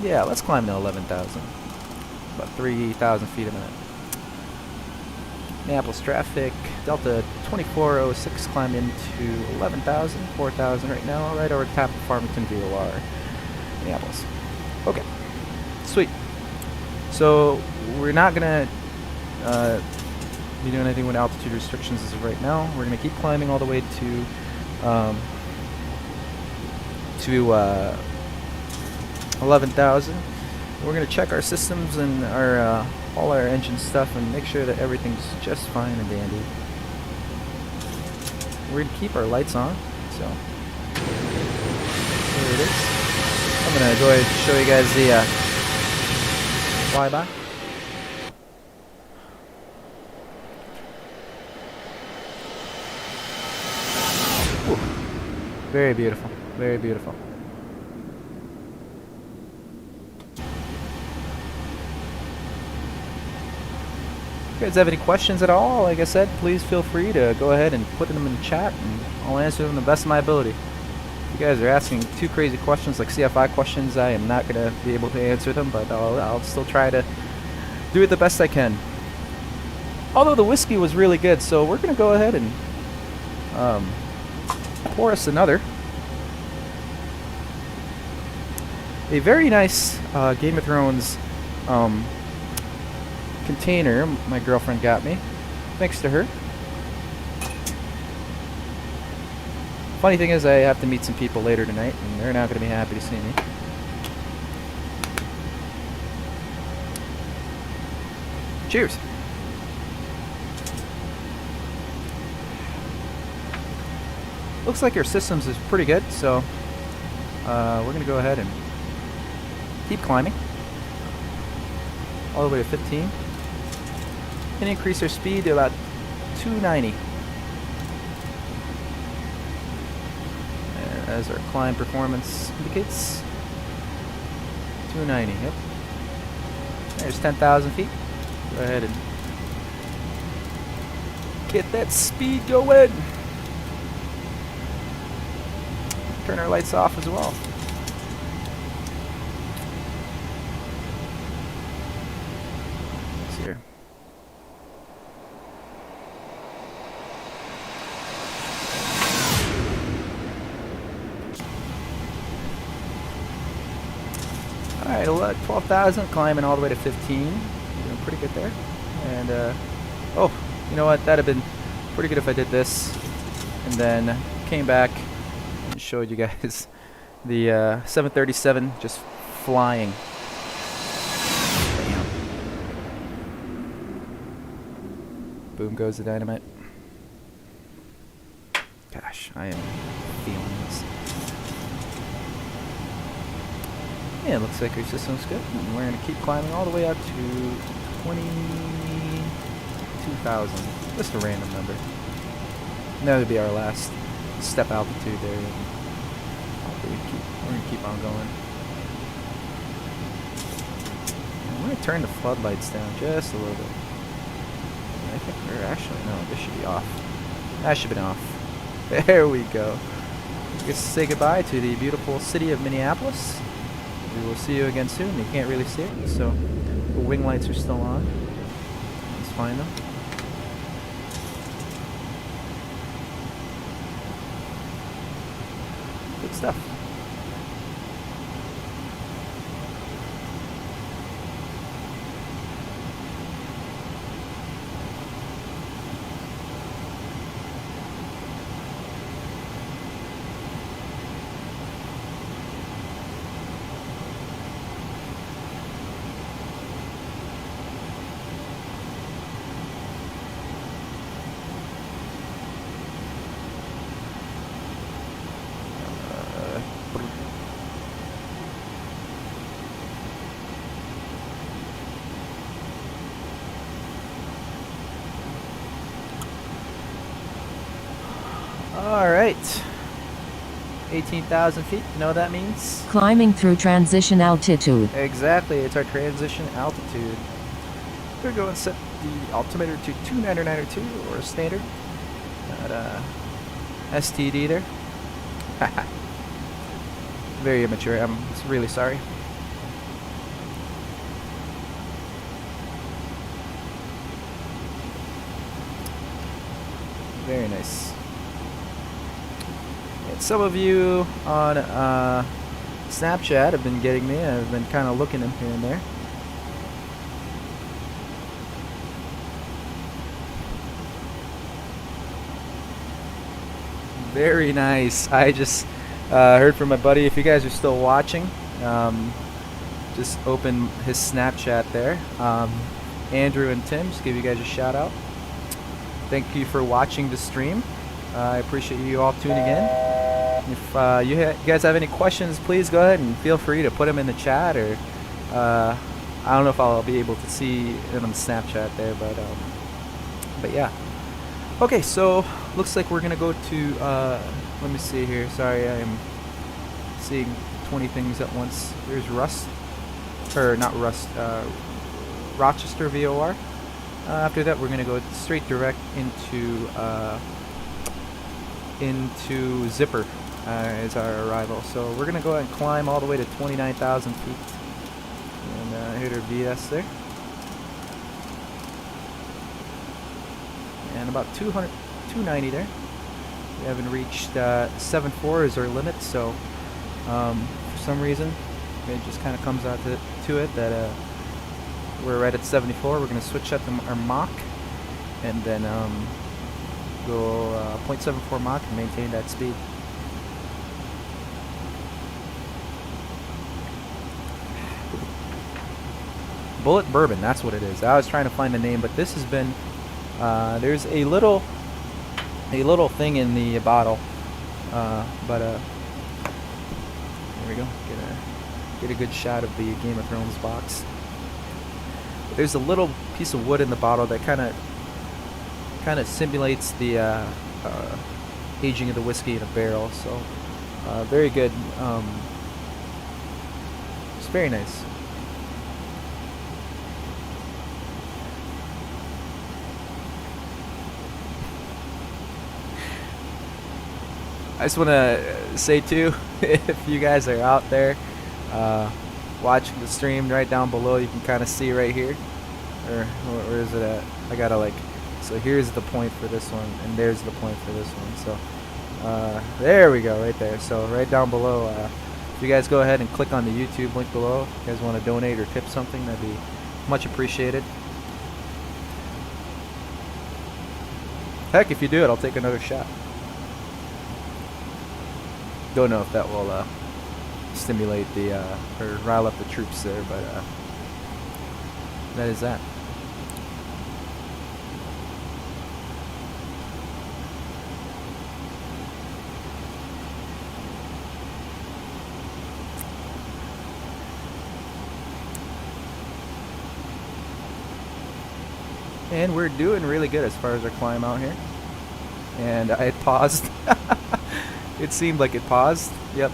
Yeah, let's climb to 11,000. About 3,000 feet a minute. Minneapolis traffic, Delta 2406 climb into 11,000, 4,000 right now, right over top of Farmington VOR, Minneapolis. Okay, sweet. So we're not gonna be doing anything with altitude restrictions as of right now. We're gonna keep climbing all the way to 11,000. We're gonna check our systems and our all our engine stuff and make sure that everything's just fine and dandy. We're gonna keep our lights on, so there it is. I'm gonna go ahead and show you guys the flyby. Whew. Very beautiful, very beautiful. If you guys have any questions at all, like I said, please feel free to go ahead and put them in the chat and I'll answer them to the best of my ability. If you guys are asking too crazy questions like CFI questions, I am not going to be able to answer them, but I'll still try to do it the best I can. Although the whiskey was really good, so we're going to go ahead and pour us another. A very nice Game of Thrones container my girlfriend got me. Thanks to her. Funny thing is I have to meet some people later tonight and they're not going to be happy to see me. Cheers. Looks like your systems is pretty good, so we're going to go ahead and keep climbing all the way to 15 and increase our speed to about 290. As our climb performance indicates. 290, yep. There's 10,000 feet. Go ahead and get that speed going. Turn our lights off as well. Let's see here. Alright, 12,000, climbing all the way to 15. Doing pretty good there. And, oh, you know what? That'd have been pretty good if I did this. And then came back and showed you guys the 737 just flying. Bam. Boom goes the dynamite. Gosh, I am feeling this. Yeah, it looks like our system's good. And we're going to keep climbing all the way up to 22,000. Just a random number. And that would be our last step altitude there. And we're going to keep on going. And I'm going to turn the floodlights down just a little bit. And I think we're actually, no, this should be off. That should have been off. There we go. I guess say goodbye to the beautiful city of Minneapolis. We will see you again soon. You can't really see it, so the wing lights are still on. Let's find them. Good stuff. Alright. 18,000 feet, you know what that means? Climbing through transition altitude. Exactly, it's our transition altitude. We're going to set the altimeter to 29902 or standard. Not STD there. Very immature, I'm really sorry. Very nice. And some of you on Snapchat have been getting me. I've been kind of looking them here and there. Very nice. I just heard from my buddy. If you guys are still watching, just open his Snapchat there. Andrew and Tim, just give you guys a shout out. Thank you for watching the stream. I appreciate you all tuning in. If you guys have any questions, please go ahead and feel free to put them in the chat, or I don't know if I'll be able to see it on Snapchat there, but yeah. Okay, so looks like we're gonna go to let me see here. Sorry, I am seeing 20 things at once. There's Rust, or not Rust, Rochester VOR. After that, we're gonna go straight direct into Zipper as our arrival. So we're gonna go ahead and climb all the way to 29,000 feet and hit our VS there. And about 290 there. We haven't reached 7.4 is our limit, so for some reason it just kind of comes out to it that we're right at 74. We're going to switch up our Mach and then go 0.74 Mach and maintain that speed. Bullet Bourbon, that's what it is. I was trying to find the name, but this has been there's a little thing in the bottle, but there we go. Get a good shot of the Game of Thrones box. There's a little piece of wood in the bottle that kind of simulates the aging of the whiskey in a barrel. So very good. It's very nice. I just want to say too, if you guys are out there watching the stream, right down below you can kind of see right here, or where is it at? I gotta so here's the point for this one, and there's the point for this one. So there we go, right there. So right down below, if you guys go ahead and click on the YouTube link below, if you guys want to donate or tip something, that'd be much appreciated. Heck, if you do it, I'll take another shot. Don't know if that will stimulate the or rile up the troops there, but that is that. And we're doing really good as far as our climb out here. And I had paused. It seemed like it paused. Yep.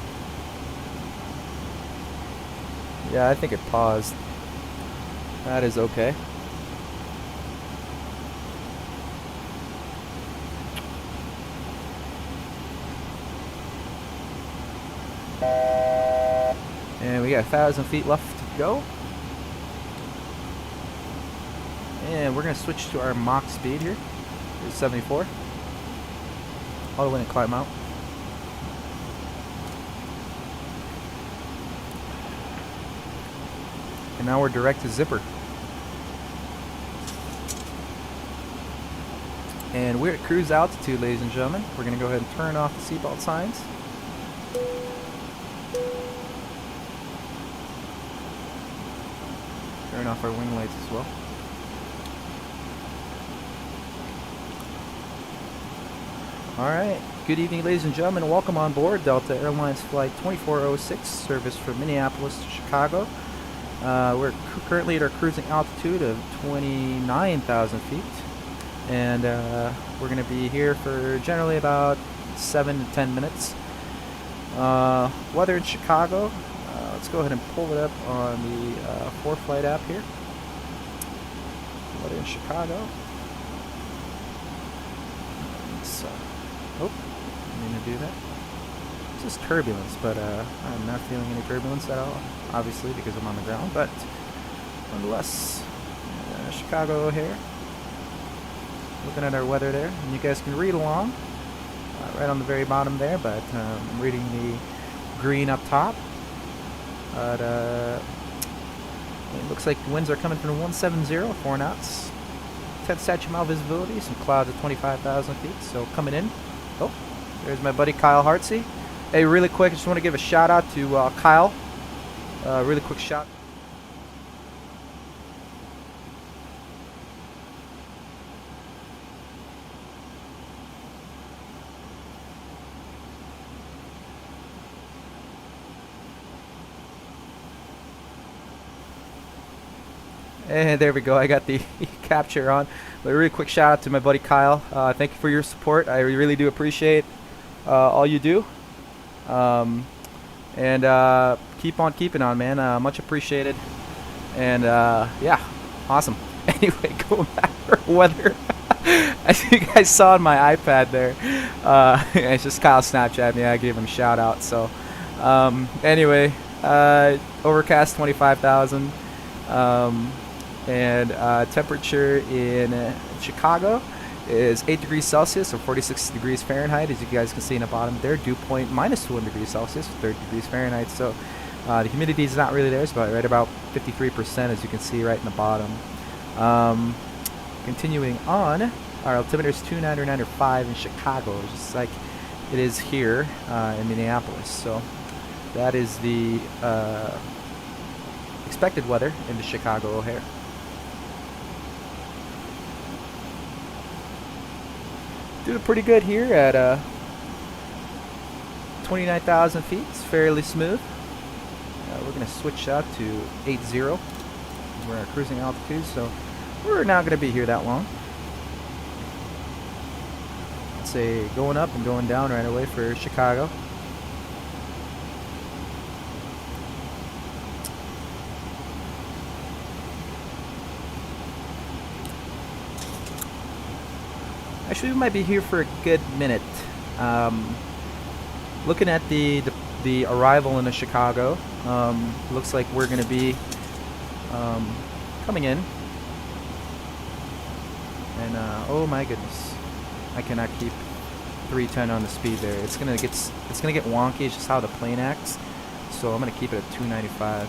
Yeah, I think it paused. That is okay. And we got 1,000 feet left to go. And we're going to switch to our Mach speed here. It's 74. All the way to climb out. And now we're direct to Zipper. And we're at cruise altitude, ladies and gentlemen. We're going to go ahead and turn off the seatbelt signs. Turn off our wing lights as well. Alright, good evening ladies and gentlemen, and welcome on board Delta Airlines Flight 2406, service from Minneapolis to Chicago. We're currently at our cruising altitude of 29,000 feet, and we're going to be here for generally about 7 to 10 minutes. Weather in Chicago. Let's go ahead and pull it up on the 4Flight app here. Weather in Chicago. Oh, I'm going to do that. It's just turbulence, but I'm not feeling any turbulence at all, obviously, because I'm on the ground, but nonetheless, Chicago here. Looking at our weather there, and you guys can read along right on the very bottom there, but I'm reading the green up top. But it looks like the winds are coming from 170, 4 knots. 10 statute mile visibility, some clouds at 25,000 feet, so coming in. Oh, there's my buddy Kyle Hartsey. Hey, really quick, I just want to give a shout out to Kyle. Really quick shout. And there we go, I got the capture on. But a really quick shout out to my buddy Kyle. Thank you for your support. I really do appreciate all you do. And keep on keeping on, man. Much appreciated. And yeah, awesome. Anyway, going back for weather. As you guys saw on my iPad there, it's just Kyle Snapchat me. I gave him a shout out. So anyway, overcast 25,000. And temperature in Chicago is 8 degrees Celsius or 46 degrees Fahrenheit, as you guys can see in the bottom there. Dew point minus 1 degree Celsius, 30 degrees Fahrenheit. So the humidity is not really there. It's about right about 53%, as you can see right in the bottom. Continuing on, our altimeter is 299.5 in Chicago, just like it is here in Minneapolis. So that is the expected weather in the Chicago O'Hare. Doing pretty good here at 29,000 feet. It's fairly smooth. We're going to switch out to 80. We're at cruising altitude, so we're not going to be here that long. Let's say going up and going down right away for Chicago. Actually, we might be here for a good minute. Looking at the arrival into Chicago, looks like we're going to be coming in. And oh my goodness, I cannot keep 310 on the speed there. It's gonna get wonky. It's just how the plane acts. So I'm gonna keep it at 295.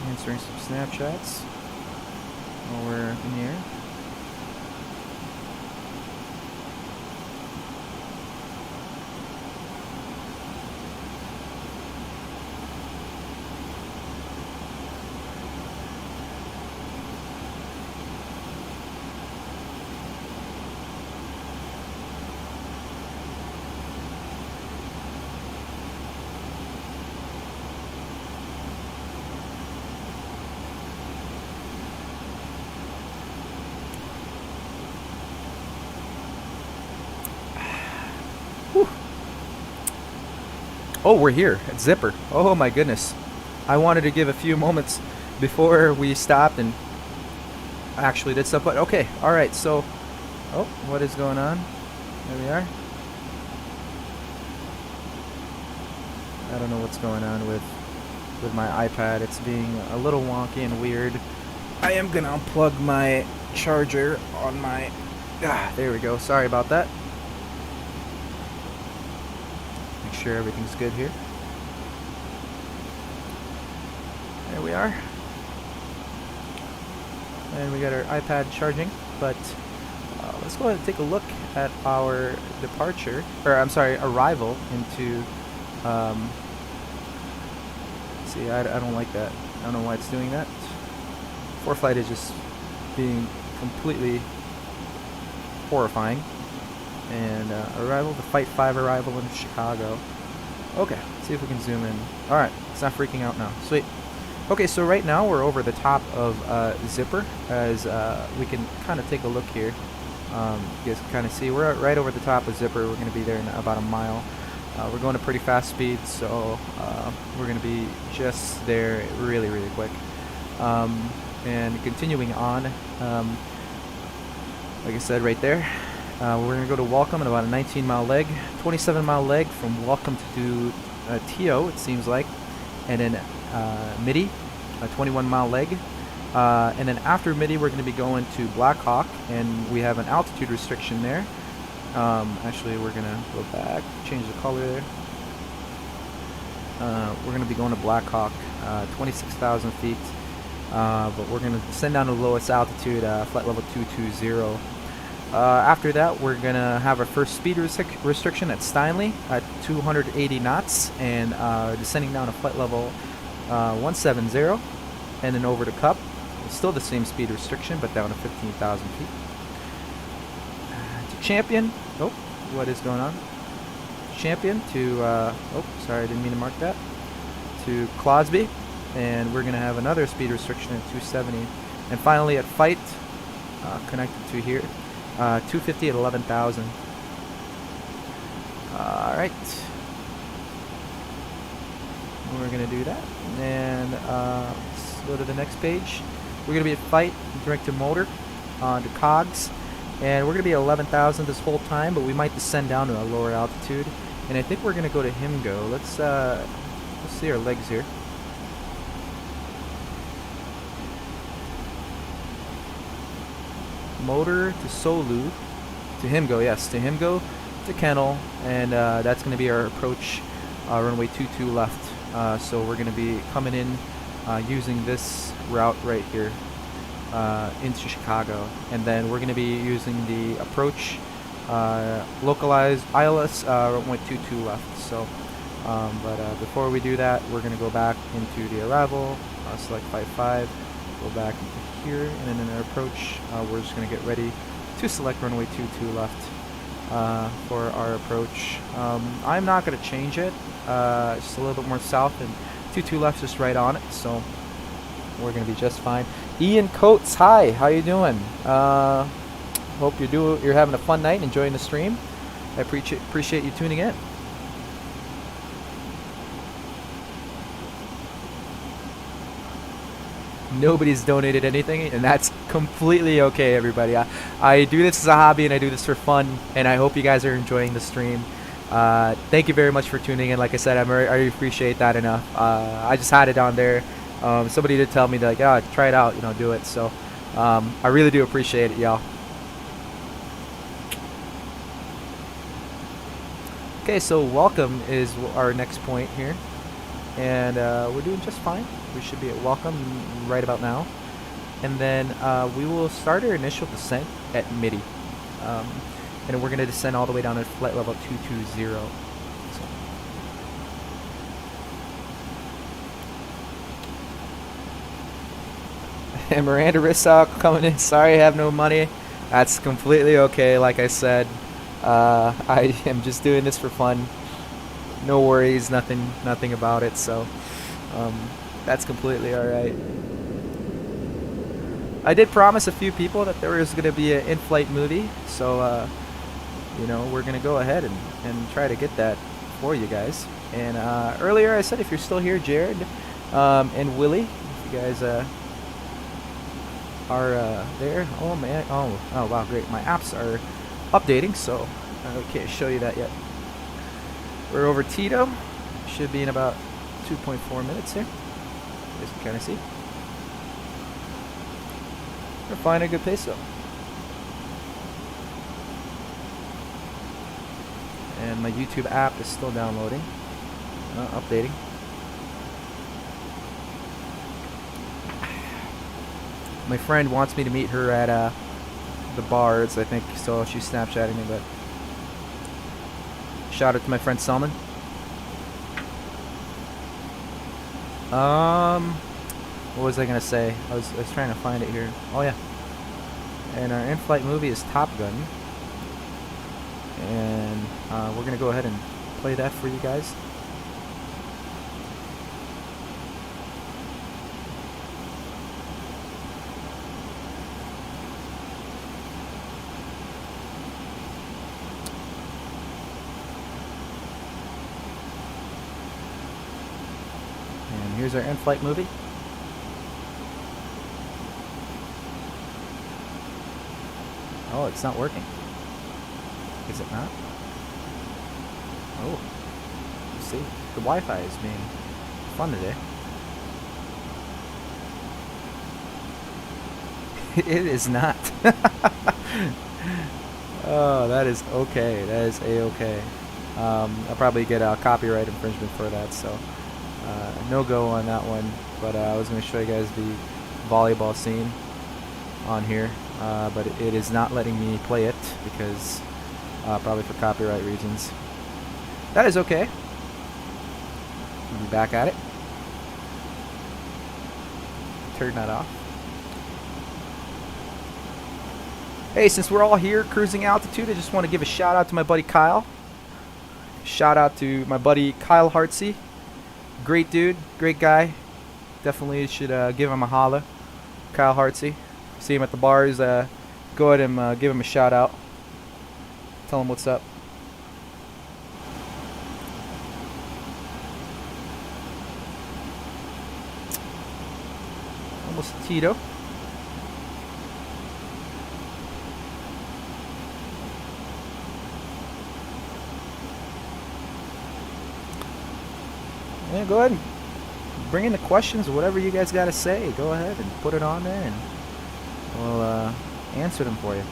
Answering some Snapchats while we're in the air. Oh, we're here at Zipper. Oh my goodness. I wanted to give a few moments before we stopped and actually did stuff, but okay. Alright, so oh, what is going on? There we are. I don't know what's going on with my iPad. It's being a little wonky and weird. I am gonna unplug my charger on my there we go. Sorry about that. Sure everything's good here. There we are. And we got our iPad charging, but let's go ahead and take a look at our departure, or I'm sorry, arrival into see, I don't like that. I don't know why it's doing that. 4Flight is just being completely horrifying. And arrival, the Fight 5 arrival in Chicago. Okay, let's see if we can zoom in. Alright, it's not freaking out now. Sweet. Okay, so right now we're over the top of Zipper, as we can kind of take a look here. You guys can kind of see we're right over the top of Zipper. We're going to be there in about a mile. We're going at pretty fast speed, so we're going to be just there really, really quick. And continuing on, like I said right there, we're going to go to Welcome in about a 19-mile leg, 27-mile leg from Welcome to TO, it seems like, and then Midi, a 21-mile leg. And then after Midi, we're going to be going to Black Hawk, and we have an altitude restriction there. Actually, we're going to go back, change the color there. We're going to be going to Black Hawk, 26,000 feet, but we're going to descend down to the lowest altitude, flight level 220. After that, we're going to have our first speed restriction at Steinley at 280 knots, and descending down to flight level 170, and then over to Cup. Still the same speed restriction, but down to 15,000 feet. To Champion. Oh, what is going on? Champion to, oh, sorry, I didn't mean to mark that. To Closby, and we're going to have another speed restriction at 270. And finally at Fight, connected to here, 250 at 11,000. Alright. We're going to do that. And let's go to the next page. We're going to be at Fight, direct to motor, to cogs, and we're going to be at 11,000 this whole time, but we might descend down to a lower altitude, and I think we're going to go to Himgo. Let's see our legs here. Motor to Solu, to Himgo, yes, to Himgo, to Kennel, and that's going to be our approach, runway 22 left. So we're going to be coming in using this route right here into Chicago, and then we're going to be using the approach localized ILS runway 22 left. So but before we do that, we're going to go back into the arrival, select Flight 5, go back into here, and then in our approach we're just going to get ready to select runway 22 left for our approach. I'm not going to change it, just a little bit more south, and 22 left just right on it, so we're gonna be just fine. Ian Coates, hi, how you doing? Hope you're having a fun night, enjoying the stream. I appreciate you tuning in. Nobody's donated anything, and that's completely okay, everybody. I do this as a hobby, and I do this for fun, and I hope you guys are enjoying the stream. Thank you very much for tuning in. Like I said, I appreciate that enough. I just had it on there. Somebody did tell me, like, try it out, do it. So I really do appreciate it, y'all. Okay, so Welcome is our next point here, and we're doing just fine. We should be at Welcome right about now, and then we will start our initial descent at Midi. And we're going to descend all the way down to flight level 220. So. And Miranda Rissock coming in. Sorry I have no money. That's completely okay. Like I said, I am just doing this for fun. No worries, nothing about it. So that's completely alright. I did promise a few people that there was going to be an in-flight movie. So we're going to go ahead and try to get that for you guys. And earlier I said, if you're still here, Jared and Willie, if you guys are there. Oh man, oh wow, great. My apps are updating, so I can't show you that yet. We're over Tito. Should be in about 2.4 minutes here. You guys can kind of see. We're flying at a good pace though. And my YouTube app is still downloading, updating. My friend wants me to meet her at the bars, I think, so she's Snapchatting me, but shout out to my friend Salman. What was I gonna say? I was trying to find it here. Oh yeah. And our in-flight movie is Top Gun. and we're gonna go ahead and play that for you guys. And here's our in-flight movie. Oh, it's not working. Is it not? Oh. Let's see. The Wi-Fi is being fun today. It is not. Oh, that is okay. That is a-okay. I'll probably get a copyright infringement for that, so no go on that one. But I was going to show you guys the volleyball scene on here, but it is not letting me play it because probably for copyright reasons. That is okay. We'll be back at it. Turn that off. Hey, since we're all here cruising altitude, I just want to give a shout out to my buddy Kyle. Shout out to my buddy Kyle Hartsey. Great dude, great guy. Definitely should give him a holla. Kyle Hartsey. See him at the bars. Go ahead and give him a shout out. Tell him what's up. Almost Tito. Yeah, go ahead and bring in the questions or whatever you guys got to say. Go ahead and put it on there and we'll answer them for you.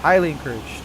Highly encouraged.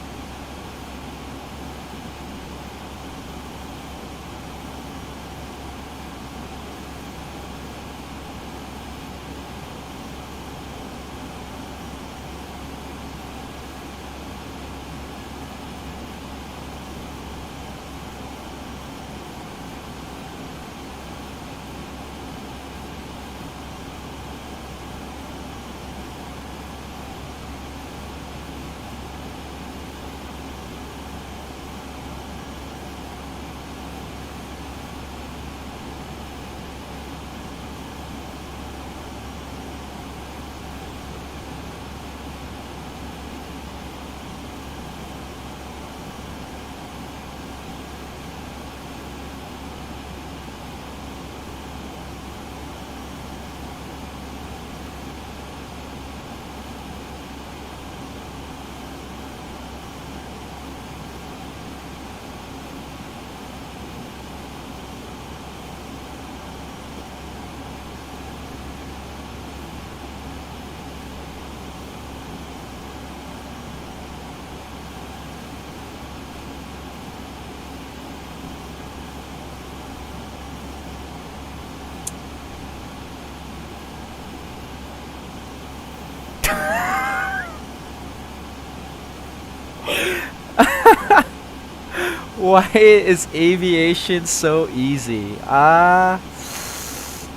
Why is aviation so easy?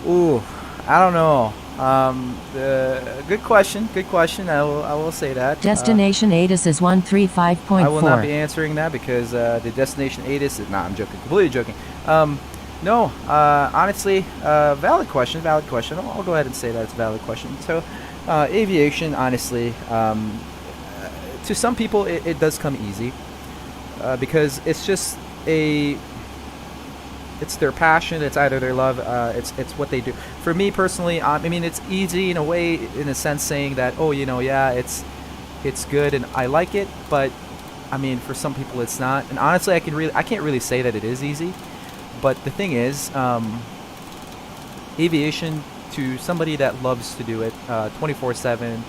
Ooh, I don't know. Good question. Good question. I will say that. Destination ATIS is 135.4. I will not be answering that because the destination ATIS is not. I'm joking. Completely joking. No. Honestly, valid question. Valid question. I'll go ahead and say that it's a valid question. So, aviation, honestly, to some people it does come easy. Because it's just it's their passion, it's either their love, it's what they do. For me personally, I mean, it's easy in a way, in a sense, saying that, oh, you know, yeah, it's good and I like it, but I mean, for some people it's not. And honestly, I can't really say that it is easy. But the thing is, aviation, to somebody that loves to do it 24/7,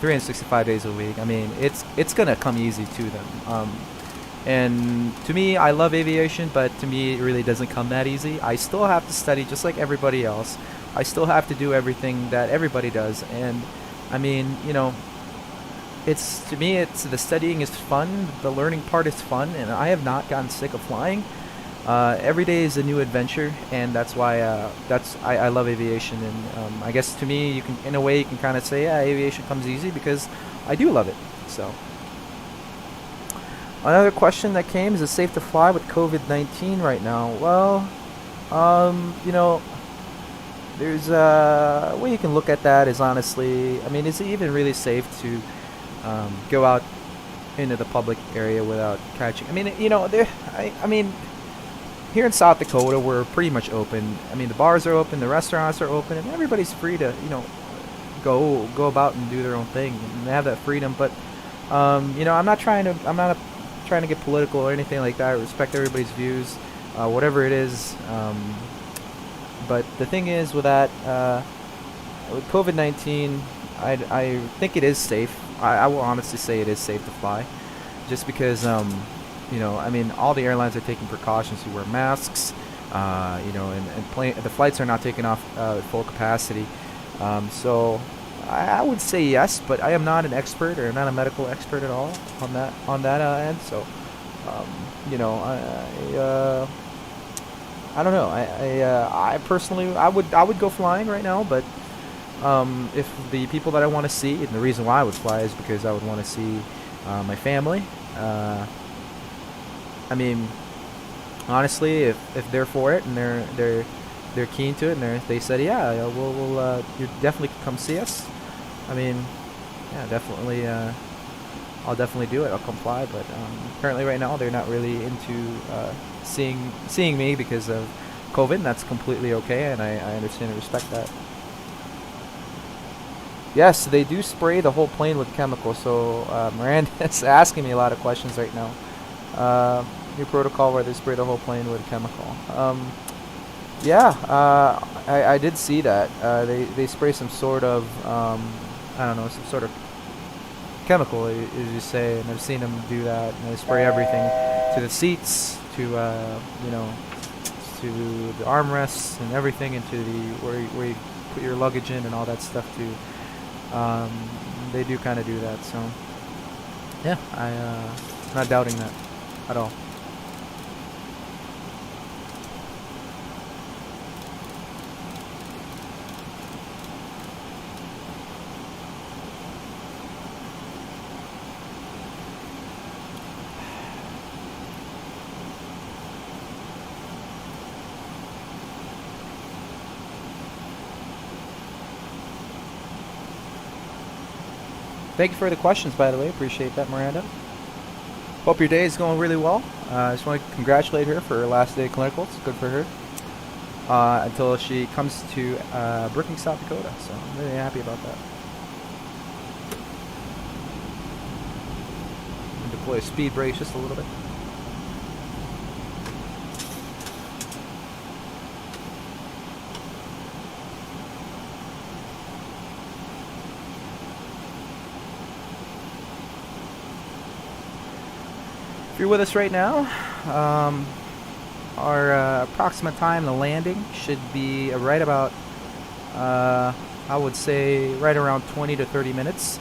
365 days a week, I mean, it's gonna come easy to them. And to me, I love aviation, but to me, it really doesn't come that easy. I still have to study just like everybody else. I still have to do everything that everybody does. And I mean, you know, it's to me, it's the studying is fun, the learning part is fun, and I have not gotten sick of flying. Every day is a new adventure, and that's why I love aviation. And I guess to me, you can, in a way, you can kind of say, yeah, aviation comes easy because I do love it. So another question that came: is it safe to fly with COVID-19 right now? Well, you know, there's a way you can look at that is honestly, I mean, is it even really safe to go out into the public area without catching? I mean, you know, I mean, here in South Dakota, we're pretty much open. I mean, the bars are open, the restaurants are open, and everybody's free to, you know, go about and do their own thing, and they have that freedom. But you know, I'm not trying to get political or anything like that. I respect everybody's views, whatever it is. But the thing is with that, with COVID-19, I think it is safe. I will honestly say it is safe to fly, just because you know, I mean, all the airlines are taking precautions to wear masks, you know, and the flights are not taking off at full capacity. So I would say yes, but I am not an expert or not a medical expert at all on that end. So you know, I don't know. I personally, I would go flying right now, but if the people that I want to see, and the reason why I would fly is because I would want to see my family. I mean, honestly, if they're for it and they're keen to it, and they said, yeah, we'll you definitely come see us. I mean, yeah, definitely. I'll definitely do it. I'll come fly. But currently, right now, they're not really into seeing me because of COVID, and that's completely okay, and I understand and respect that. Yes, they do spray the whole plane with chemicals. So Miranda's asking me a lot of questions right now. New protocol where they spray the whole plane with chemical. Yeah, I did see that. They spray some sort of I don't know, some sort of chemical, as you say, and I've seen them do that. And they spray everything to the seats, to you know, to the armrests and everything, into the where you put your luggage in and all that stuff too. They do kind of do that. So yeah, I'm not doubting that at all. Thank you for the questions, by the way. Appreciate that, Miranda. Hope your day is going really well. I just want to congratulate her for her last day of clinicals. Good for her. Until she comes to Brookings, South Dakota. So I'm really happy about that. Deploy a speed brace just a little bit. If you're with us right now, our approximate time to landing should be right about, I would say, right around 20 to 30 minutes.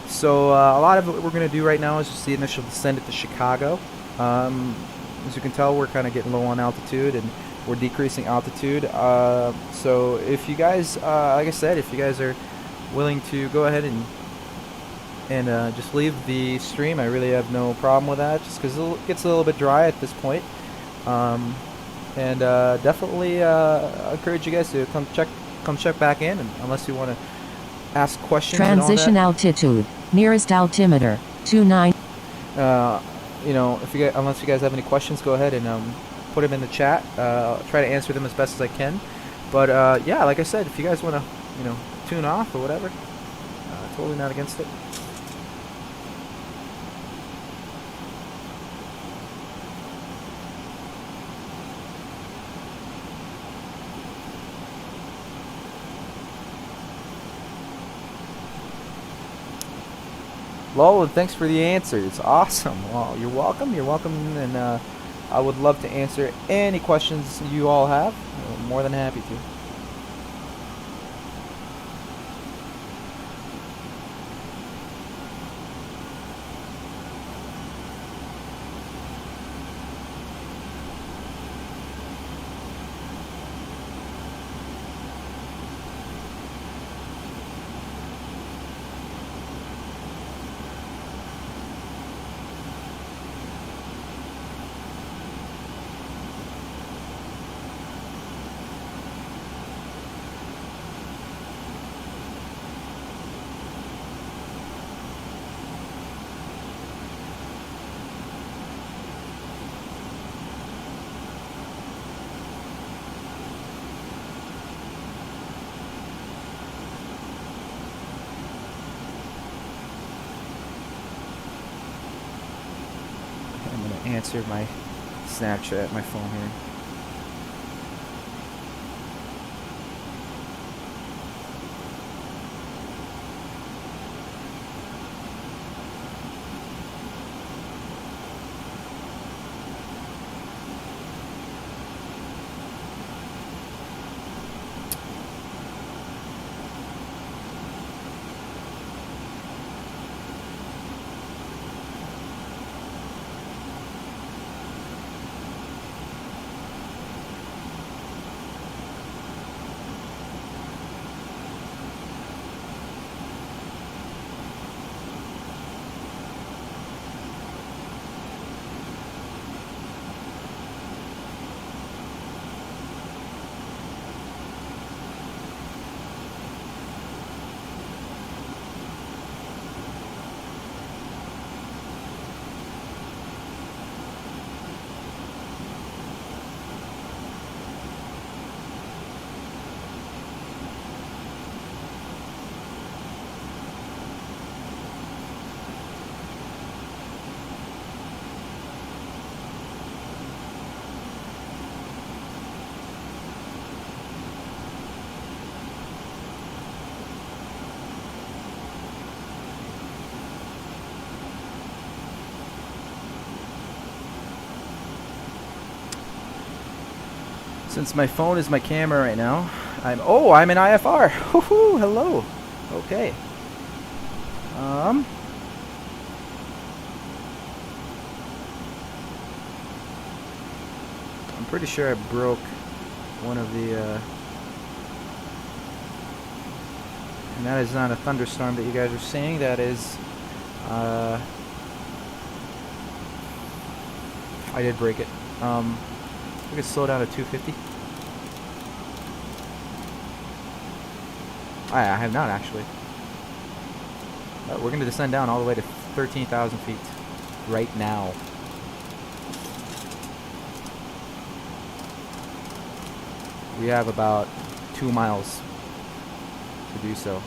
So a lot of what we're going to do right now is just the initial descent to Chicago. As you can tell, we're kind of getting low on altitude, and we're decreasing altitude. So if you guys, like I said, if you guys are willing to go ahead and just leave the stream, I really have no problem with that, just because it gets a little bit dry at this point. And definitely encourage you guys to come check back in, and unless you want to ask questions. Transition altitude, nearest altimeter 29. You know, unless you guys have any questions, go ahead and put them in the chat. I'll try to answer them as best as I can. But yeah, like I said, if you guys want to, you know, tune off or whatever, totally not against it. Lol, thanks for the answers. Awesome. Well, you're welcome. You're welcome, and I would love to answer any questions you all have. I'm more than happy to. answer my Snapchat, my phone here. Since my phone is my camera right now, I'm in IFR. Woohoo! Hello. Okay. I'm pretty sure I broke one of the and that is not a thunderstorm that you guys are seeing. That is I did break it. We could slow down to 250. I have not actually. We're going to descend down all the way to 13,000 feet right now. We have about 2 miles to do so.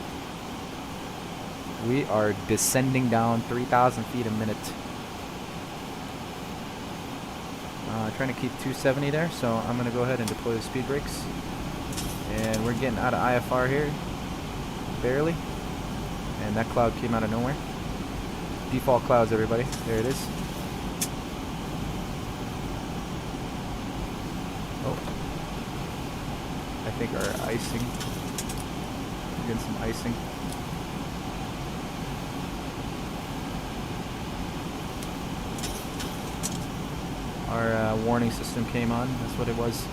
We are descending down 3,000 feet a minute. Trying to keep 270 there, so I'm going to go ahead and deploy the speed brakes. And we're getting out of IFR here. Barely. And that cloud came out of nowhere. Default clouds, everybody. There it is. Oh. I think our icing. We're getting some icing. Our warning system came on. That's what it was.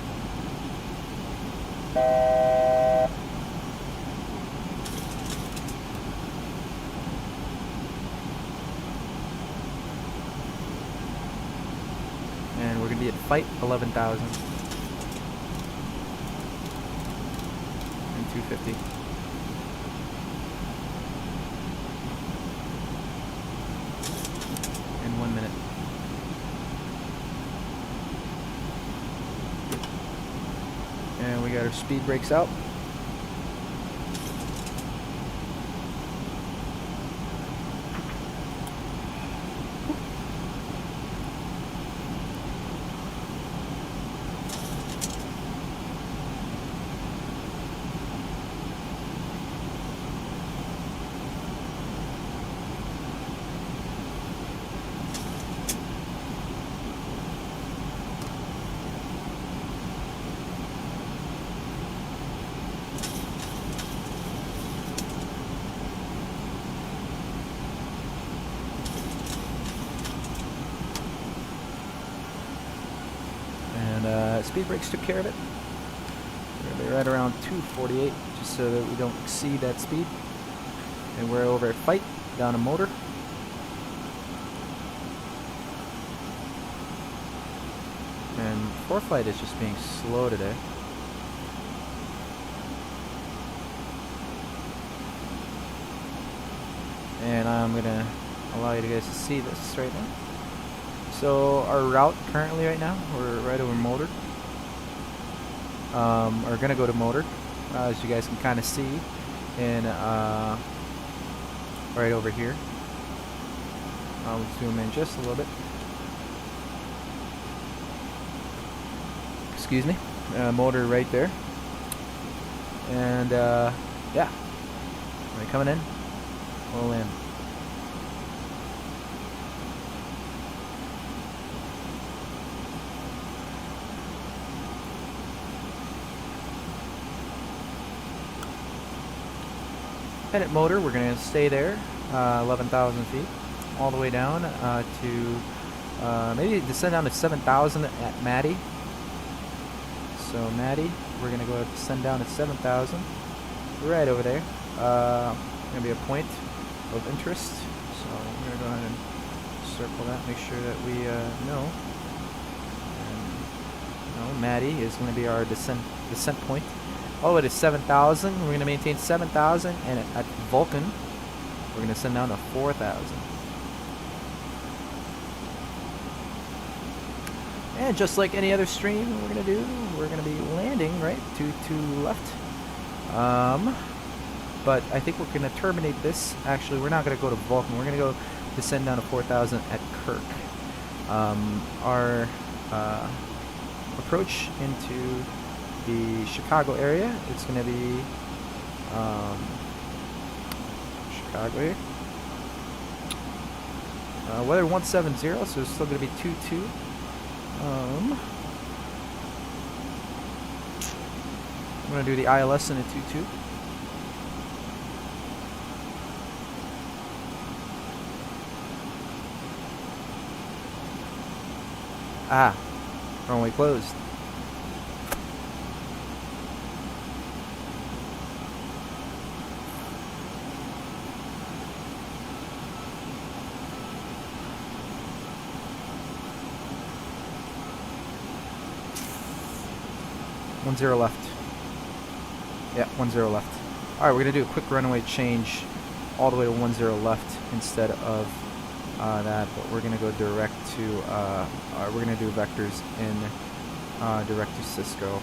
And we're going to be at fight 11,000. And 250. In 1 minute. And we got our speed brakes out. Speed brakes took care of it. We're right around 248, just so that we don't exceed that speed. And we're over at fight, down a motor. And ForeFlight is just being slow today. And I'm gonna allow you guys to see this right now. So our route currently right now, we're right over motor. We're gonna go to motor, as you guys can kind of see, and right over here. I'll zoom in just a little bit. excuse me, motor right there. And yeah, right, coming in, we'll land. Pennant motor, we're going to stay there, 11,000 feet, all the way down to maybe descend down to 7,000 at Maddie. So Maddie, we're going to go descend down to 7,000, right over there. Going to be a point of interest, so we're going to go ahead and circle that, make sure that we know. And, Maddie is going to be our descent point. All the way to 7,000. We're going to maintain 7,000, and at Vulcan, we're going to send down to 4,000. And just like any other stream we're going to do, we're going to be landing right to left. But I think we're going to terminate this. Actually, we're not going to go to Vulcan. We're going to go descend down to 4,000 at Kirk. Our approach into the Chicago area, it's going to be Chicago here. Weather 170, so it's still going to be 22. I'm going to do the ILS in a 22. Ah, runway closed. One zero left. Yeah, 10 left. Alright, we're going to do a quick runway change all the way to 10 left instead of that, but we're going to go direct to, we're going to do vectors in direct to Cisco.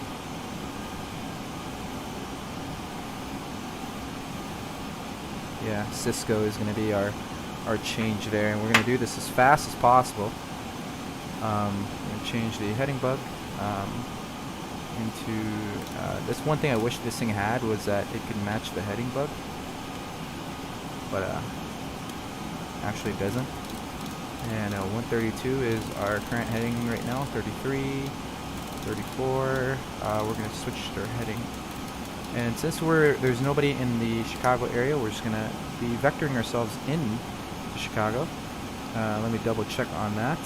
Yeah, Cisco is going to be our change there, and we're going to do this as fast as possible. We're going to change the heading bug into that's one thing I wish this thing had, was that it could match the heading bug, but actually it doesn't. And 132 is our current heading right now. 33, 34. We're going to switch their heading, and since there's nobody in the Chicago area, we're just going to be vectoring ourselves in to Chicago. Let me double check on that.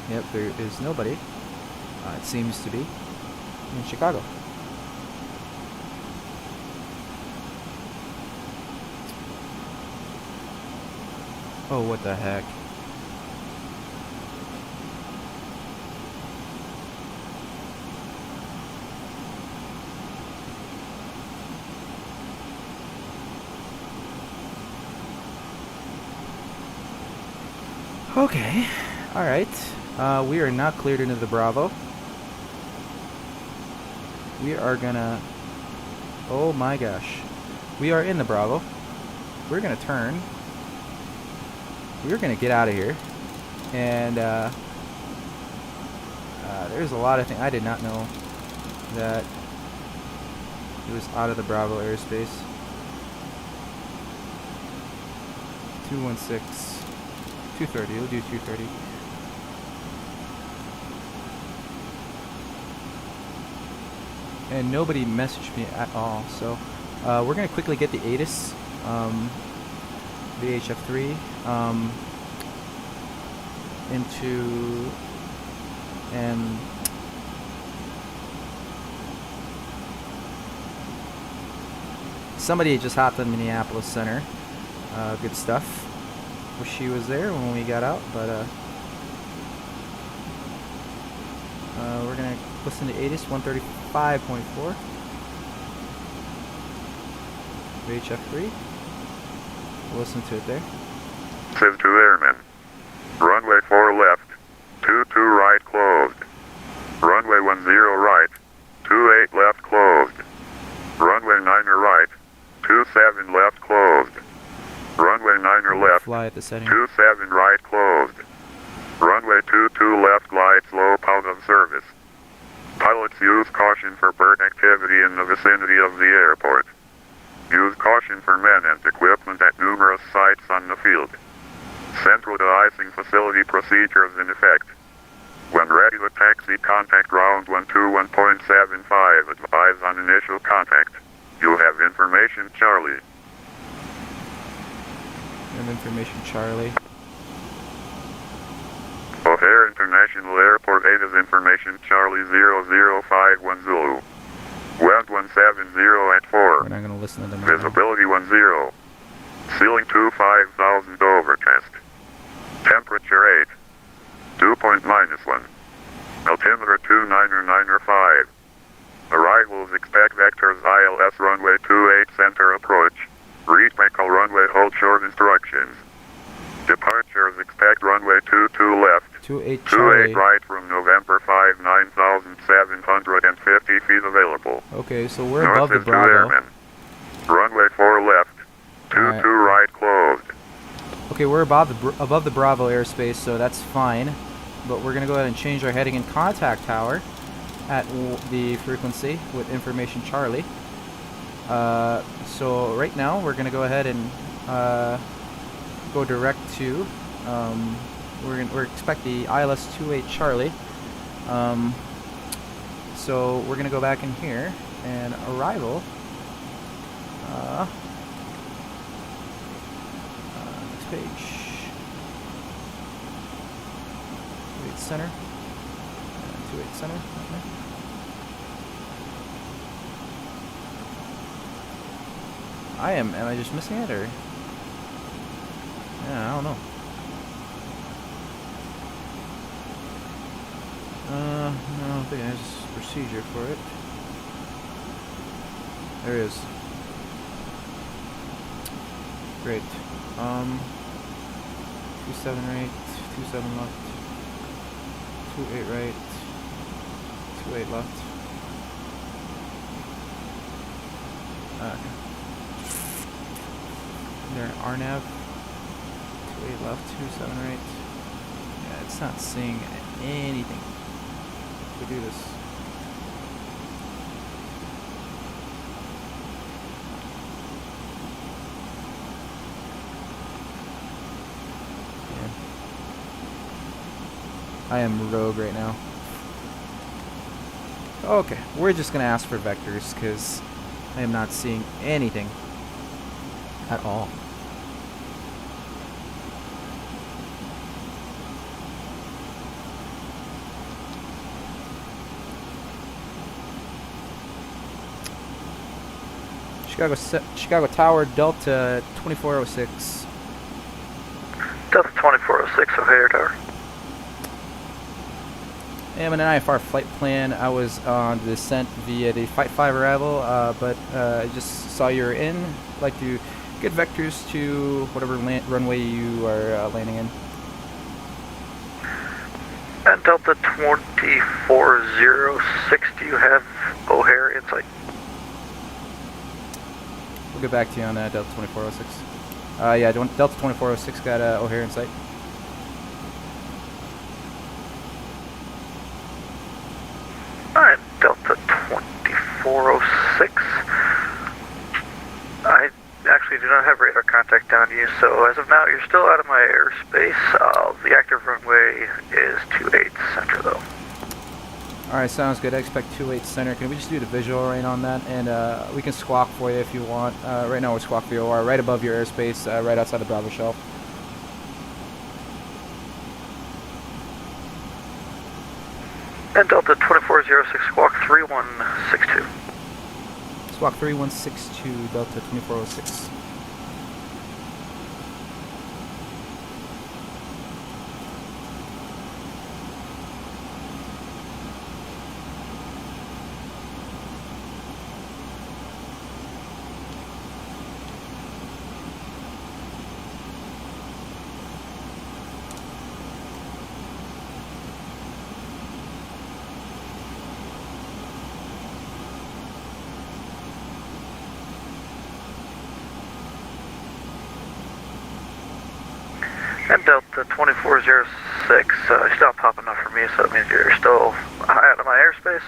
Yep, there is nobody, it seems to be, in Chicago. Oh, what the heck. Okay, alright. We are not cleared into the Bravo. We are gonna... Oh my gosh. We are in the Bravo. We're gonna turn. We're gonna get out of here. And there's a lot of things. I did not know that it was out of the Bravo airspace. 216. 230. We'll do 230. And nobody messaged me at all, so we're gonna quickly get the ATIS VHF3 into, and somebody just hopped in Minneapolis Center. Good stuff. Wish she was there when we got out, but we're gonna listen to ATIS 135.4 VHF3. We'll listen to it there. Says to airmen. Runway 4 left, 22 right closed. Runway 10 right, 28 left closed. Runway 9 right, 27 left closed. Runway 9 left, Fly at the setting. 27 right closed. Runway 22 left glide slope out of service. Pilots use caution for bird activity in the vicinity of the airport. Use caution for men and equipment at numerous sites on the field. Central de-icing facility procedures in effect. When ready to taxi, contact ground 121.75. Advise on initial contact. You have information, Charlie. And information, Charlie. O'Hare International Airport 8 is information, Charlie 0051 Zulu. Wind 170 at 4. We're not gonna listen to them right now. Visibility 10. Ceiling 25,000 overcast. Temperature 8. Dew point -1. Altimeter 29905. Arrivals expect vectors ILS runway 28 center approach. Read Michael runway hold short instructions. Departures expect runway 22 left. 28 Charlie. 28 right from November 5, 9,750 feet available. Okay, so we're North above the is to Bravo. airmen. Runway 4 left. 22 right closed. Okay, we're above the Bravo airspace, so that's fine. But we're gonna go ahead and change our heading and contact tower at the frequency with information Charlie. So right now we're gonna go ahead and go direct to. We're expect the ILS 28 Charlie. So we're gonna go back in here and arrival. Next page. 28 center. 28 center. Okay. Am I just missing it, or? Yeah, I don't know. No, I don't think there's a procedure for it. There is. Great. 27 right, 27 left, 28 right, 28 left. Okay. There, RNAV, 28 left, 27 right. Yeah, it's not seeing anything. To do this. Yeah. I am rogue right now. Okay, we're just gonna ask for vectors because I am not seeing anything at all. Chicago Tower, Delta 2406. Delta 2406, O'Hare Tower. I'm an IFR flight plan. I was on the descent via the Fight 5 arrival, but I just saw you were in. I'd like to get vectors to whatever runway you are landing in. And Delta 2406, do you have O'Hare in sight? We'll get back to you on that, Delta 2406. Yeah, Delta 2406 got O'Hare in sight. Alright, Delta 2406. I actually do not have radar contact on you, so as of now, you're still out of my airspace. The active runway is 28 center, though. Alright, sounds good. I expect 28 center. Can we just do the visual right on that? And we can squawk for you if you want. Right now, we're squawk VOR right above your airspace, right outside the Bravo shelf. And Delta 2406, squawk 3162. Squawk 3162, Delta 2406. And Delta 2406, you're still popping up for me, so that means you're still high out of my airspace.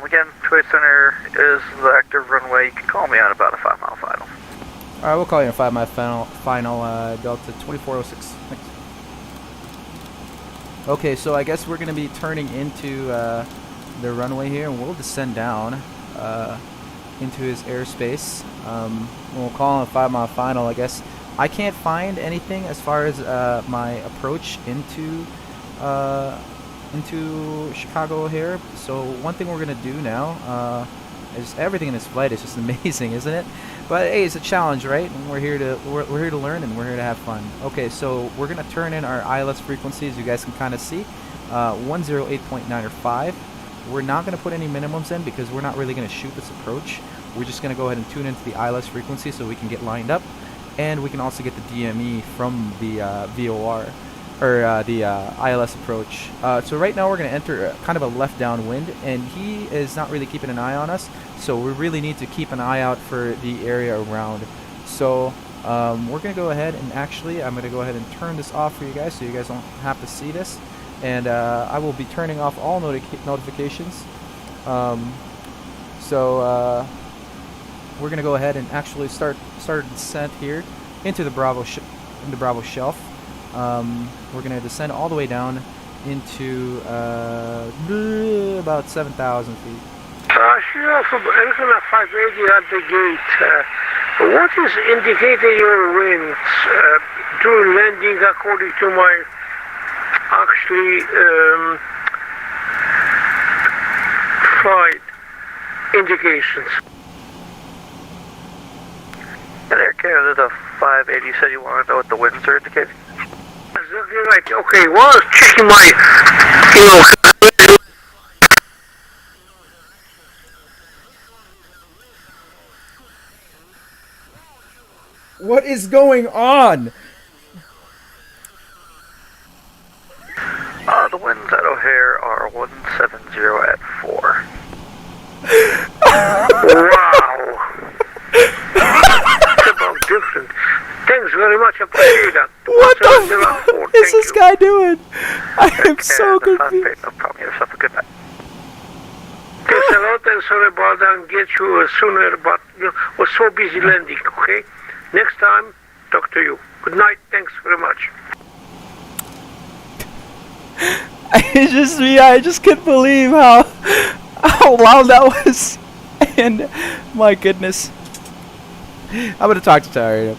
Again, 28 Center is the active runway. You can call me on about a 5-mile final. Alright, we'll call you a 5-mile final, Delta 2406. Thanks. Okay, so I guess we're going to be turning into the runway here, and we'll descend down into his airspace. We'll call him a 5-mile final, I guess. I can't find anything as far as my approach into Chicago here. So one thing we're gonna do now is everything in this flight is just amazing, isn't it? But hey, it's a challenge, right? And we're here to learn, and we're here to have fun. Okay, so we're gonna turn in our ILS frequencies. You guys can kind of see 108.9 or 5. We're not gonna put any minimums in because we're not really gonna shoot this approach. We're just gonna go ahead and tune into the ILS frequency so we can get lined up. And we can also get the DME from the VOR, or the ILS approach. So right now we're going to enter kind of a left downwind, and he is not really keeping an eye on us, so we really need to keep an eye out for the area around. So we're going to go ahead and actually, I'm going to go ahead and turn this off for you guys so you guys don't have to see this. And I will be turning off all notifications. We're going to go ahead and actually start a descent here into the Bravo shelf. We're going to descend all the way down into about 7,000 feet. Sure, from Arizona 580 at the gate. What is indicating your winds during landing according to my flight indications? And Air Canada 580, you said you want to know what the winds are indicating? Exactly right. Okay, well, I was checking my, What is going on? The winds at O'Hare are 170 at 4. wow. Different. Thanks very much. I appreciate that. What the fuck is this guy doing? I am so confused. No problem. You have yourself a good night. Thanks a lot, and sorry about that. And get you sooner, but was so busy landing. Okay. Next time, talk to you. Good night. Thanks very much. I just couldn't believe how loud that was, and my goodness. I'm going to talk to Tower.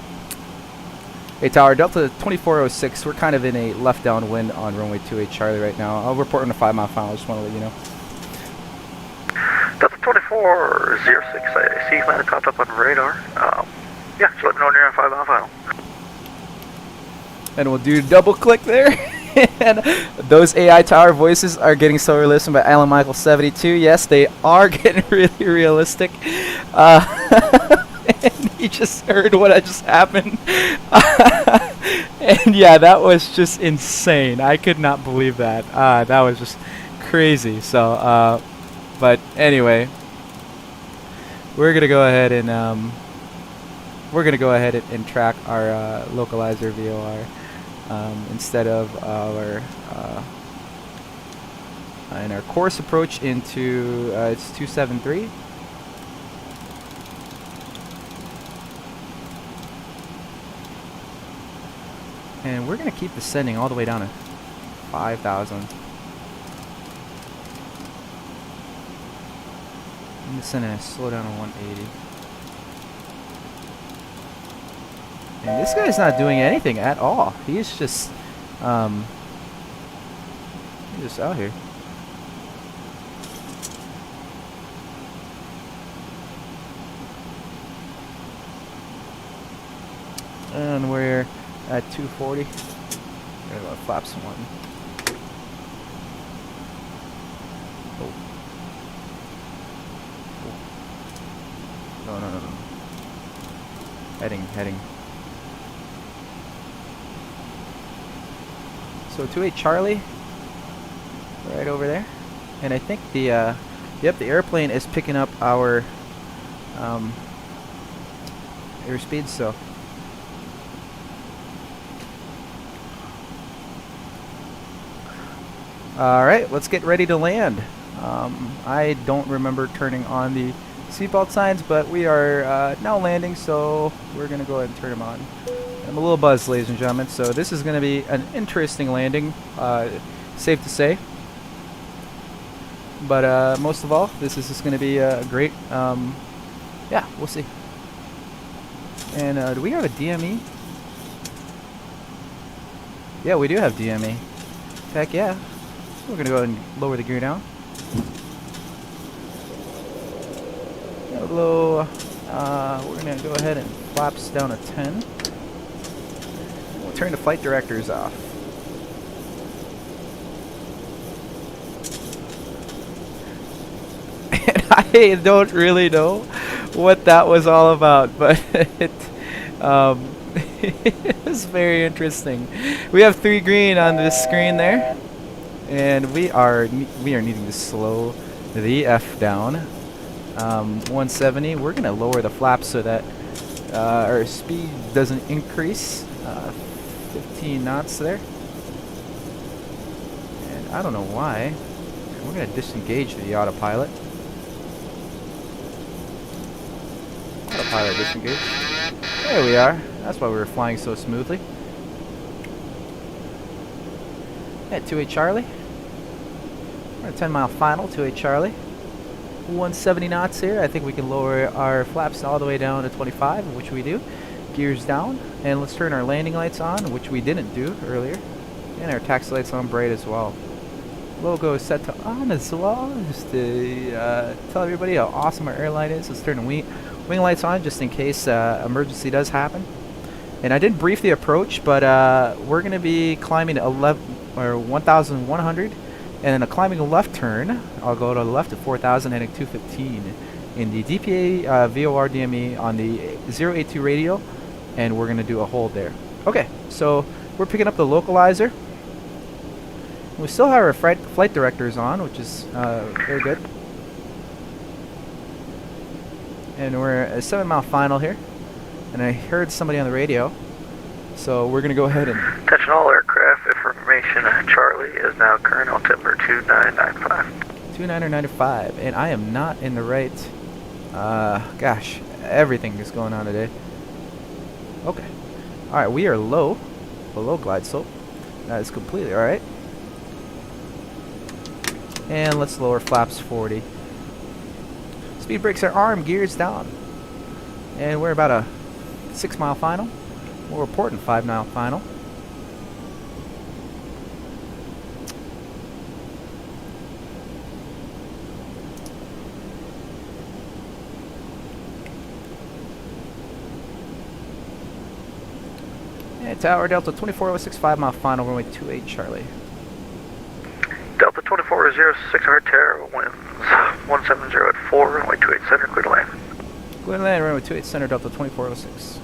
Hey Tower, Delta 2406, we're kind of in a left downwind on runway 28 Charlie right now. I'll report on the 5-mile final, I just want to let you know. Delta 2406, I see you might have popped up on radar. Yeah, just let me know when you're on 5-mile final. And we'll do double click there. And those AI Tower voices are getting so realistic by Alan Michael 72. Yes, they are getting really realistic. And he just heard what just happened. And yeah, that was just insane. I could not believe that. That was just crazy. So, but anyway, we're gonna go ahead and track our localizer VOR instead of our and our course approach into it's 273. And we're going to keep descending all the way down to 5,000. I'm descending and slow down to 180. And this guy's not doing anything at all. He's just out here. And we're at 240. We're gonna flap some one. Oh. No. Heading. So 28 Charlie, right over there, and I think the the airplane is picking up our airspeed. So Alright, let's get ready to land. I don't remember turning on the seatbelt signs, but we are now landing, so we're going to go ahead and turn them on. I'm a little buzzed, ladies and gentlemen, so this is going to be an interesting landing, safe to say. But most of all, this is just going to be great. Yeah, we'll see. And do we have a DME? Yeah, we do have DME. Heck yeah. We're going to go ahead and lower the gear down. Low, we're going to go ahead and flaps down to 10. We'll turn the flight directors off. And I don't really know what that was all about, but it was very interesting. We have 3 green on this screen there, and we are needing to slow the F down. 170. We're gonna lower the flaps so that our speed doesn't increase. 15 knots there, and I don't know why. We're gonna disengage the autopilot. Autopilot disengage. There we are. That's why we were flying so smoothly. At 28 Charlie. We're at 10-mile final. 28 Charlie. 170 knots here. I think we can lower our flaps all the way down to 25, which we do. Gears down, and let's turn our landing lights on, which we didn't do earlier, and our taxi lights on bright as well. Logo is set to on as well, just to tell everybody how awesome our airline is. Let's turn the wing lights on just in case emergency does happen. And I didn't brief the approach, but we're going to be climbing 1,100. And then a climbing left turn, I'll go to the left at 4,000 heading 215 in the DPA VOR DME on the 082 radio, and we're going to do a hold there. Okay, so we're picking up the localizer. We still have our flight directors on, which is very good. And we're at a 7-mile final here, and I heard somebody on the radio, so we're going to go ahead and... Attention all aircraft, information Charlie is now current altimeter 2995. 2995, and I am not in the right, gosh, everything is going on today. Okay, alright, we are low, below glide slope. That is completely alright. And let's lower flaps 40. Speed brakes are armed, gears down. And we're about a 6-mile final. We're reporting 5-mile final. And Tower Delta 2406, 5-mile final, runway 28 Charlie. Delta 2406, hard tower, winds 170 at 4, runway 28 center, clear to land. Clear to land, runway 28 center, Delta 2406.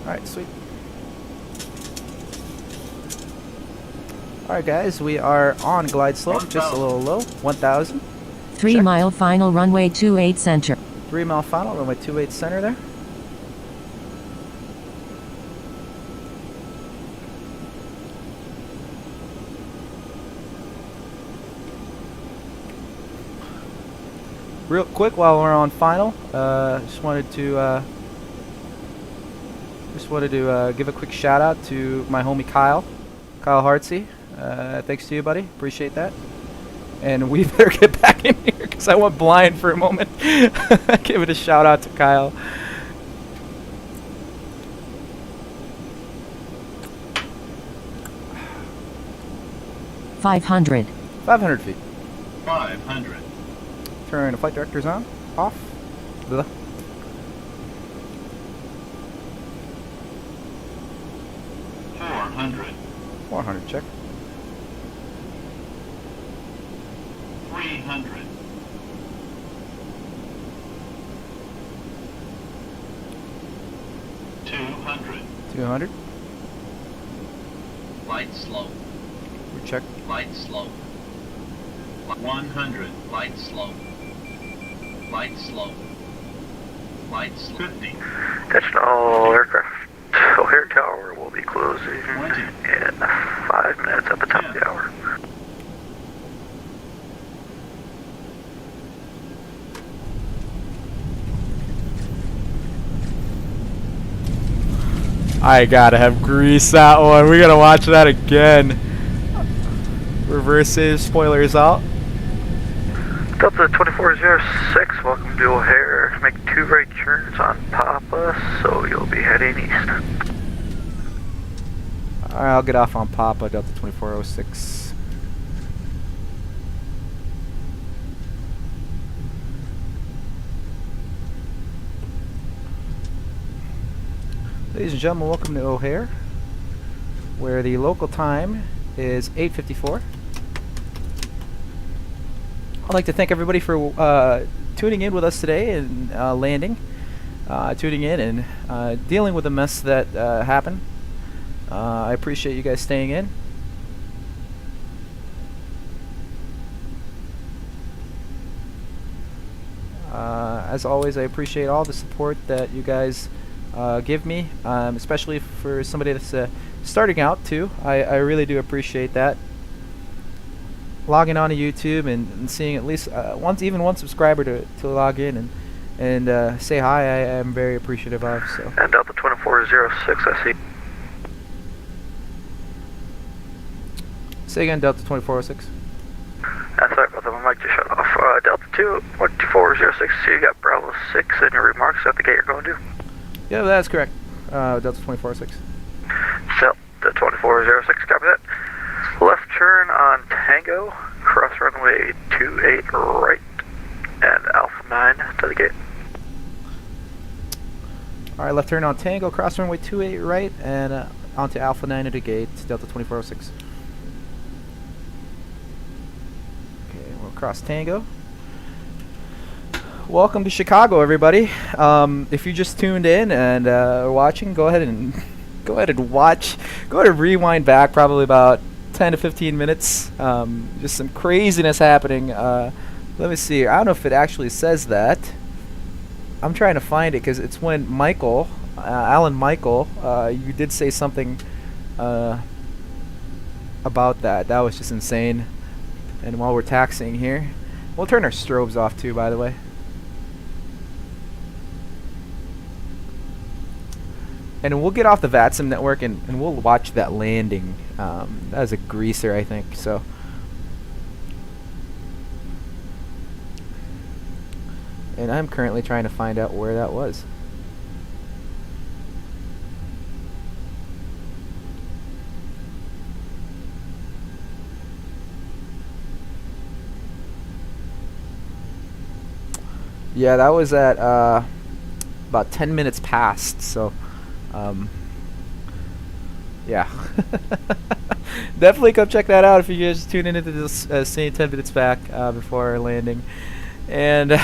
Alright, sweet. Alright guys, we are on glide slope, just a little low, 1,000. 3-mile final runway 28 center. 3-mile final, runway 28 center there. Real quick while we're on final, just wanted to give a quick shout out to my homie Kyle Hartsey. Thanks to you, buddy. Appreciate that. And we better get back in here because I went blind for a moment. Give it a shout out to Kyle. $500. 500 feet. 500. Turn the flight directors on. Off. Blah. 400. 400, check. 300. 200. 200. Light slow. We check. Light slow. 100. Light slow. Light slow. Light slow. 50. Attention all aircraft. O'Hare Tower will be closing 20. in 5 minutes at the top of the hour. I gotta have grease that one. We gotta watch that again. Reverse save, spoilers out. Delta 2406, welcome to O'Hare. Make 2 right turns on Papa, so you'll be heading east. Alright, I'll get off on Papa, Delta 2406. Ladies and gentlemen, welcome to O'Hare, where the local time is 8:54. I'd like to thank everybody for tuning in with us today and landing, tuning in and dealing with the mess that happened. I appreciate you guys staying in. As always, I appreciate all the support that you guys give me, especially for somebody that's starting out too. I really do appreciate that. Logging on to YouTube and seeing at least even one subscriber to log in and say hi, I am very appreciative of. So. And Delta 2406, I see. Say again, Delta 2406. Sorry about that, my mic just shut off. Delta 2406, so you got Bravo 6 in your remarks at the gate you're going to? Yeah, that's correct. Delta 2406. Delta 2406, copy that. Left turn on Tango, cross runway 28 right, and Alpha 9 to the gate. Alright, left turn on Tango, cross runway 28 right, and onto Alpha 9 at the gate, Delta 2406. Okay, we'll cross Tango. Welcome to Chicago, everybody. If you just tuned in and are watching, go ahead and watch. Go ahead and rewind back probably about 10 to 15 minutes. Just some craziness happening. Let me see. I don't know if it actually says that. I'm trying to find it because it's when Michael, Alan Michael, you did say something about that. That was just insane. And while we're taxiing here, we'll turn our strobes off too, by the way. And we'll get off the VATSIM network and we'll watch that landing. That was a greaser, I think. So, and I'm currently trying to find out where that was. Yeah, that was at about 10 minutes past. So. Yeah. Definitely come check that out if you guys tune into this scene 10 minutes back before our landing. And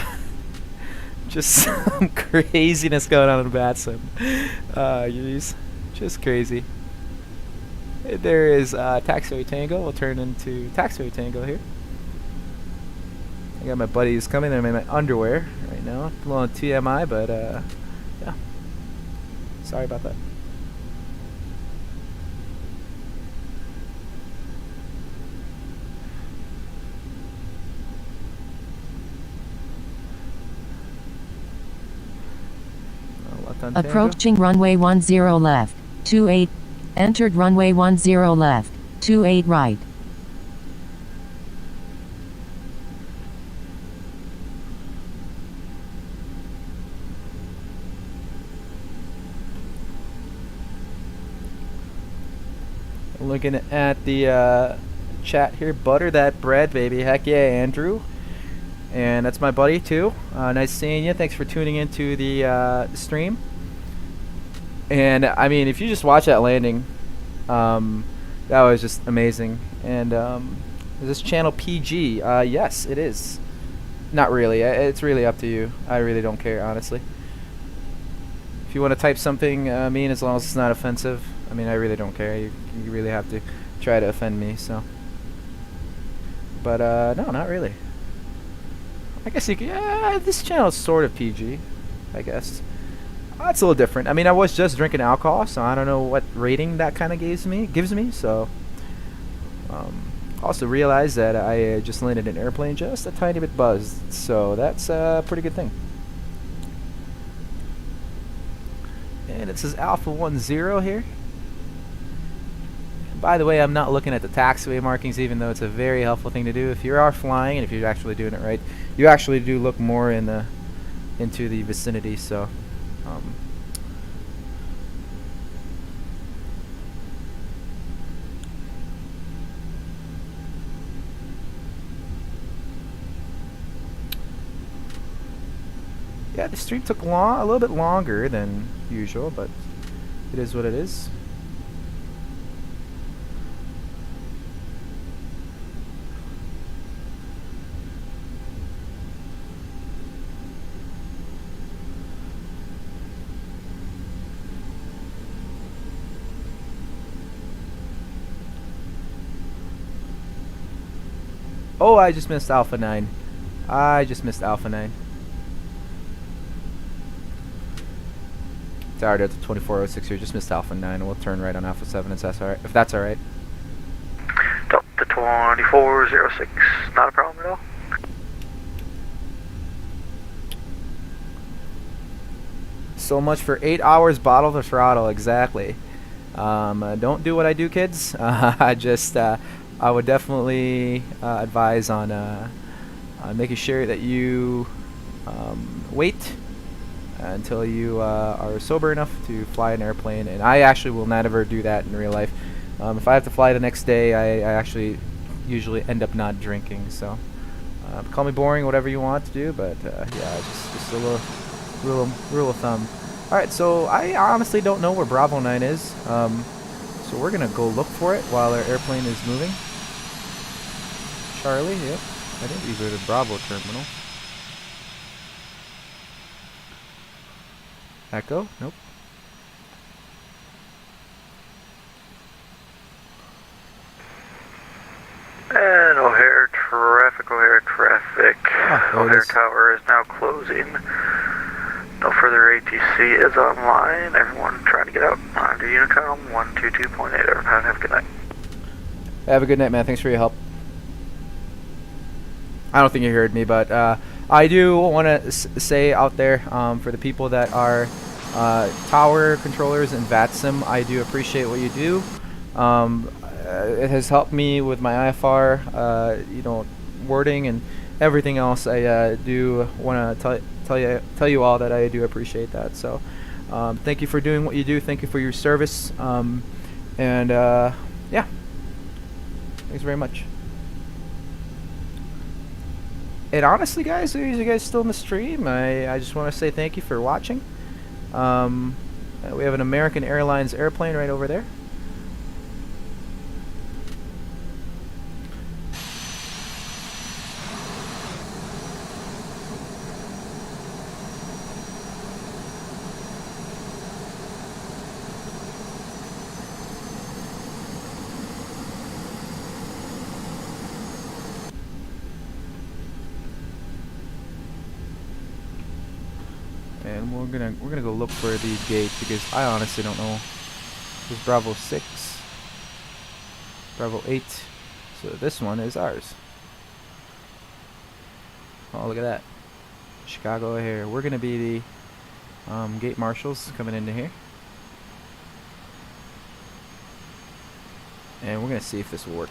just some craziness going on in VATSIM. Just crazy. There is Taxiway Tango. We'll turn into Taxiway Tango here. I got my buddies coming. I'm in my underwear right now. A little TMI, but yeah. Sorry about that. Approaching runway 10 left, 28. Entered runway 10 left, 28 right. Looking at the chat here, butter that bread, baby. Heck yeah, Andrew. And that's my buddy too. Nice seeing you. Thanks for tuning into the stream. And I mean, if you just watch that landing, that was just amazing. And is this channel PG? Yes, it is. Not really. It's really up to you. I really don't care, honestly. If you want to type something mean, as long as it's not offensive, I mean, I really don't care. You really have to try to offend me, so. But no, not really. I guess you could. Yeah, this channel is sort of PG, I guess. It's a little different. I mean, I was just drinking alcohol, so I don't know what rating that kind of gives me. So, also realized that I just landed an airplane just a tiny bit buzzed, so that's a pretty good thing. And this is Alpha 10 here. By the way, I'm not looking at the taxiway markings, even though it's a very helpful thing to do. If you are flying and if you're actually doing it right, you actually do look more into the vicinity. So, yeah, the stream took a little bit longer than usual, but it is what it is. Oh, I just missed Alpha 9. I just missed Alpha 9. It's already at the 2406 here. Just missed Alpha 9. We'll turn right on Alpha 7 if that's alright. If that's alright. Delta 2406. Not a problem at all. So much for 8 hours bottle to throttle. Exactly. Don't do what I do, kids. I would definitely advise on making sure that you wait until you are sober enough to fly an airplane. And I actually will not ever do that in real life. If I have to fly the next day, I actually usually end up not drinking. So call me boring, whatever you want to do, but yeah, just a little rule of thumb. All right, so I honestly don't know where Bravo 9 is. So we're gonna go look for it while our airplane is moving. Charlie, yep. I think these are the Bravo terminal. Echo, nope. And O'Hare traffic, O'Hare traffic. O'Hare Tower is now closing. No further ATC is online. Everyone trying to get out onto Unicom 122.8. Everyone have a good night. Have a good night, man. Thanks for your help. I don't think you heard me, but I do want to say out there for the people that are tower controllers and VATSIM, I do appreciate what you do. It has helped me with my IFR, wording and everything else. I do want to tell you all that I do appreciate that. So thank you for doing what you do. Thank you for your service. Yeah, thanks very much. And honestly, guys, are you guys still in the stream? I just want to say thank you for watching. We have an American Airlines airplane right over there. And we're gonna go look for the gate because I honestly don't know. There's Bravo 6, Bravo 8, so this one is ours. Oh, look at that, Chicago here. We're gonna be the gate marshals coming into here, and we're gonna see if this will work.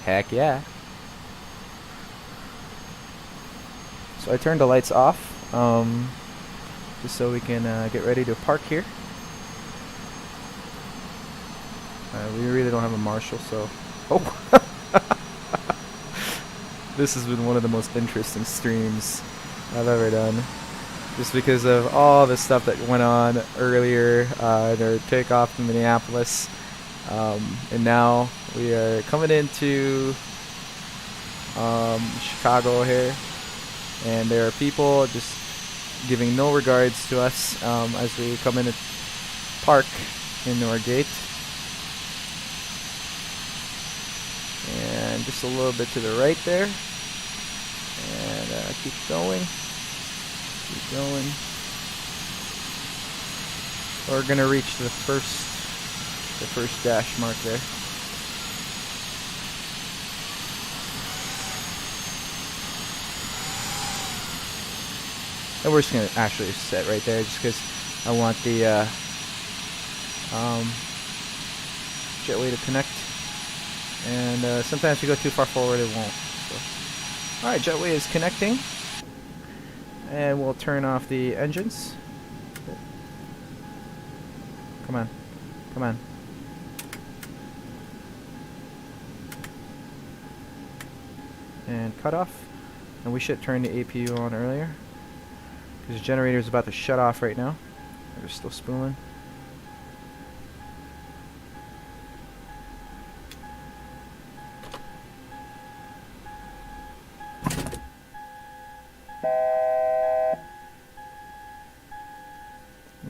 Heck yeah. So I turned the lights off just so we can get ready to park here. We really don't have a marshal, so... Oh! This has been one of the most interesting streams I've ever done. Just because of all the stuff that went on earlier, their takeoff in Minneapolis. And now we are coming into Chicago here, and there are people just giving no regards to us as we come in to park into our gate. And just a little bit to the right there, and keep going. We're gonna reach the first dash mark there. And we're just gonna actually set right there, just because I want the jetway to connect. And sometimes if you go too far forward, it won't. So. All right, jetway is connecting, and we'll turn off the engines. Come on, come on. And cut off. And we should turn the APU on earlier, because the generator is about to shut off right now. They're still spooling.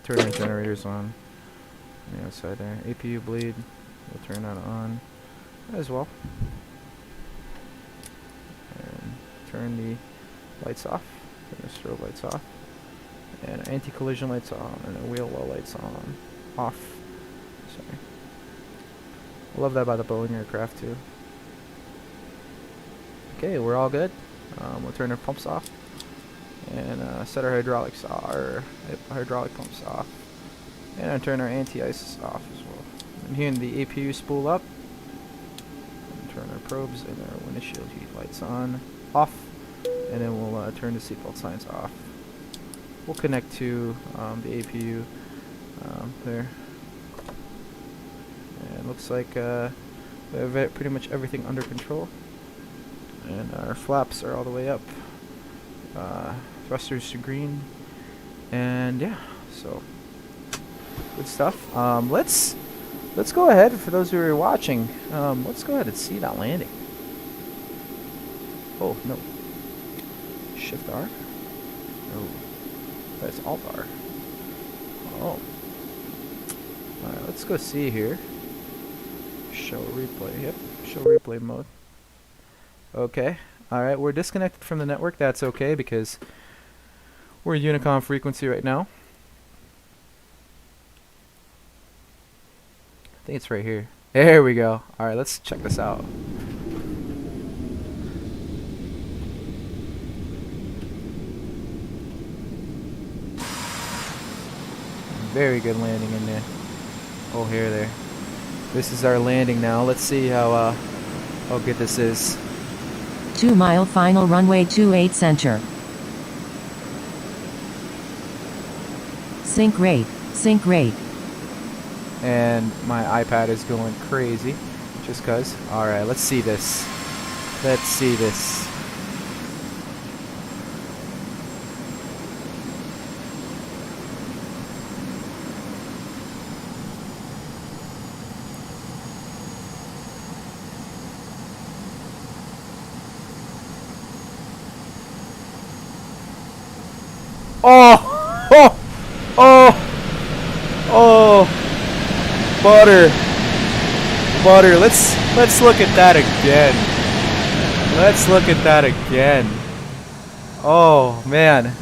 Turn the generators on the outside there. APU bleed, we'll turn that on as well. And turn the lights off. Turn the strobe lights off. And anti-collision lights on. And the wheel well lights on. Off. Sorry. I love that about the Boeing aircraft too. Okay, we're all good. We'll turn our pumps off. And set our hydraulics off, our hydraulic pumps off, and turn our anti-ice off as well. And here in the APU spool up, and turn our probes and our windshield heat lights on, off, and then we'll turn the seatbelt signs off. We'll connect to the APU there, and looks like we have pretty much everything under control, and our flaps are all the way up. Thrusters to green, and yeah, so good stuff. Let's go ahead, for those who are watching, let's go ahead and see that landing. Oh no, Shift R. No, that's Alt R. Oh, all right, let's go see here. Show replay. Yep, show replay mode. Okay. Alright, we're disconnected from the network. That's okay, because we're Unicom frequency right now. I think it's right here. There we go. Alright, let's check this out. Very good landing in there. Oh, here, there. This is our landing now. Let's see how good this is. 2 mile final runway 28 center. Sync rate, sync rate. And my iPad is going crazy, just cause. Alright, let's see this. Let's see this. Oh! Oh! Oh! Oh! Butter! Butter! Let's look at that again. Let's look at that again. Oh man,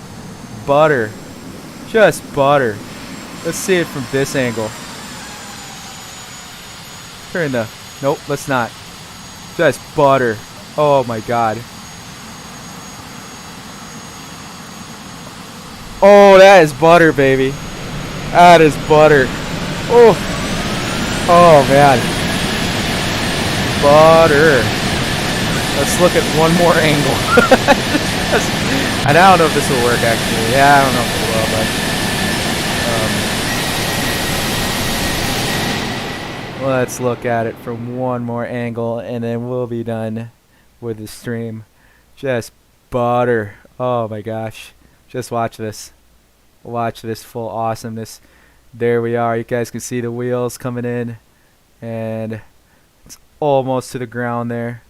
butter! Just butter. Let's see it from this angle. Turn the. Nope, let's not. Just butter. Oh my god. Oh, that is butter, baby. That is butter. Oh. Oh, man. Butter. Let's look at one more angle. And I don't know if this will work, actually. Yeah, I don't know if it will, but... let's look at it from one more angle, and then we'll be done with the stream. Just butter. Oh, my gosh. Just watch this. Watch this full awesomeness. There we are. You guys can see the wheels coming in. And it's almost to the ground there.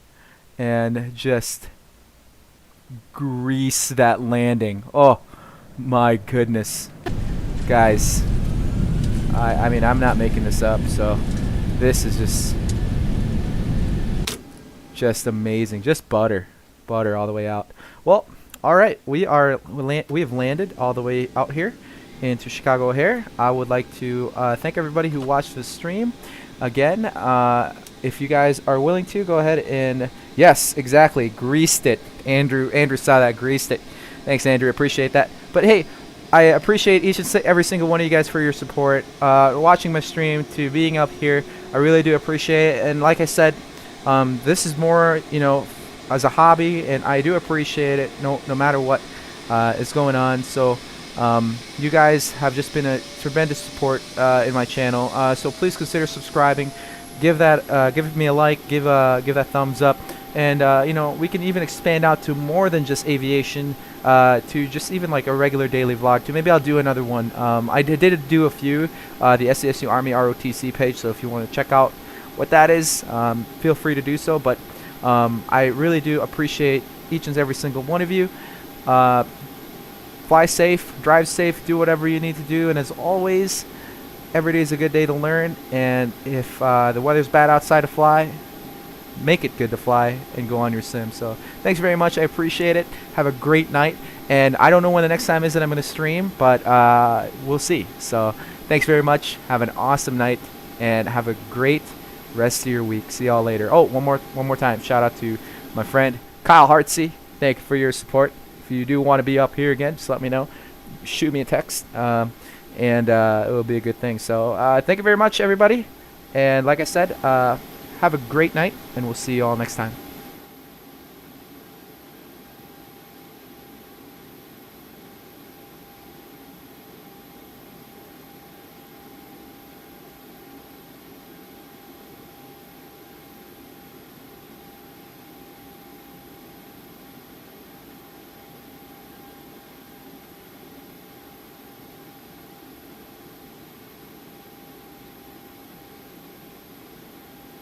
And just grease that landing. Oh, my goodness. Guys. I mean, I'm not making this up. So, this is just amazing. Just butter. Butter all the way out. Well, alright, we have landed all the way out here into Chicago O'Hare. I would like to thank everybody who watched the stream. Again, if you guys are willing to, go ahead and, yes, exactly, greased it. Andrew saw that, greased it. Thanks, Andrew, appreciate that. But hey, I appreciate each and every single one of you guys for your support, watching my stream, to being up here. I really do appreciate it. And like I said, this is more, you know, as a hobby, and I do appreciate it no matter what is going on. So you guys have just been a tremendous support in my channel. So please consider subscribing. Give me a like, give that thumbs up, and you know, we can even expand out to more than just aviation, to just even like a regular daily vlog too. Maybe I'll do another one. I did do a few, the SCSU Army ROTC page, so if you want to check out what that is, feel free to do so. But I really do appreciate each and every single one of you. Fly safe, drive safe, do whatever you need to do, and as always, every day is a good day to learn. And if the weather's bad outside to fly, make it good to fly and go on your sim. So thanks very much. I appreciate it. Have a great night. And I don't know when the next time is that I'm going to stream, but we'll see. So thanks very much. Have an awesome night and have a great rest of your week. See y'all later. Oh, one more time. Shout out to my friend Kyle Hartsey. Thank you for your support. If you do want to be up here again, just let me know. Shoot me a text. And it will be a good thing. So thank you very much, everybody. And like I said, have a great night, and we'll see you all next time.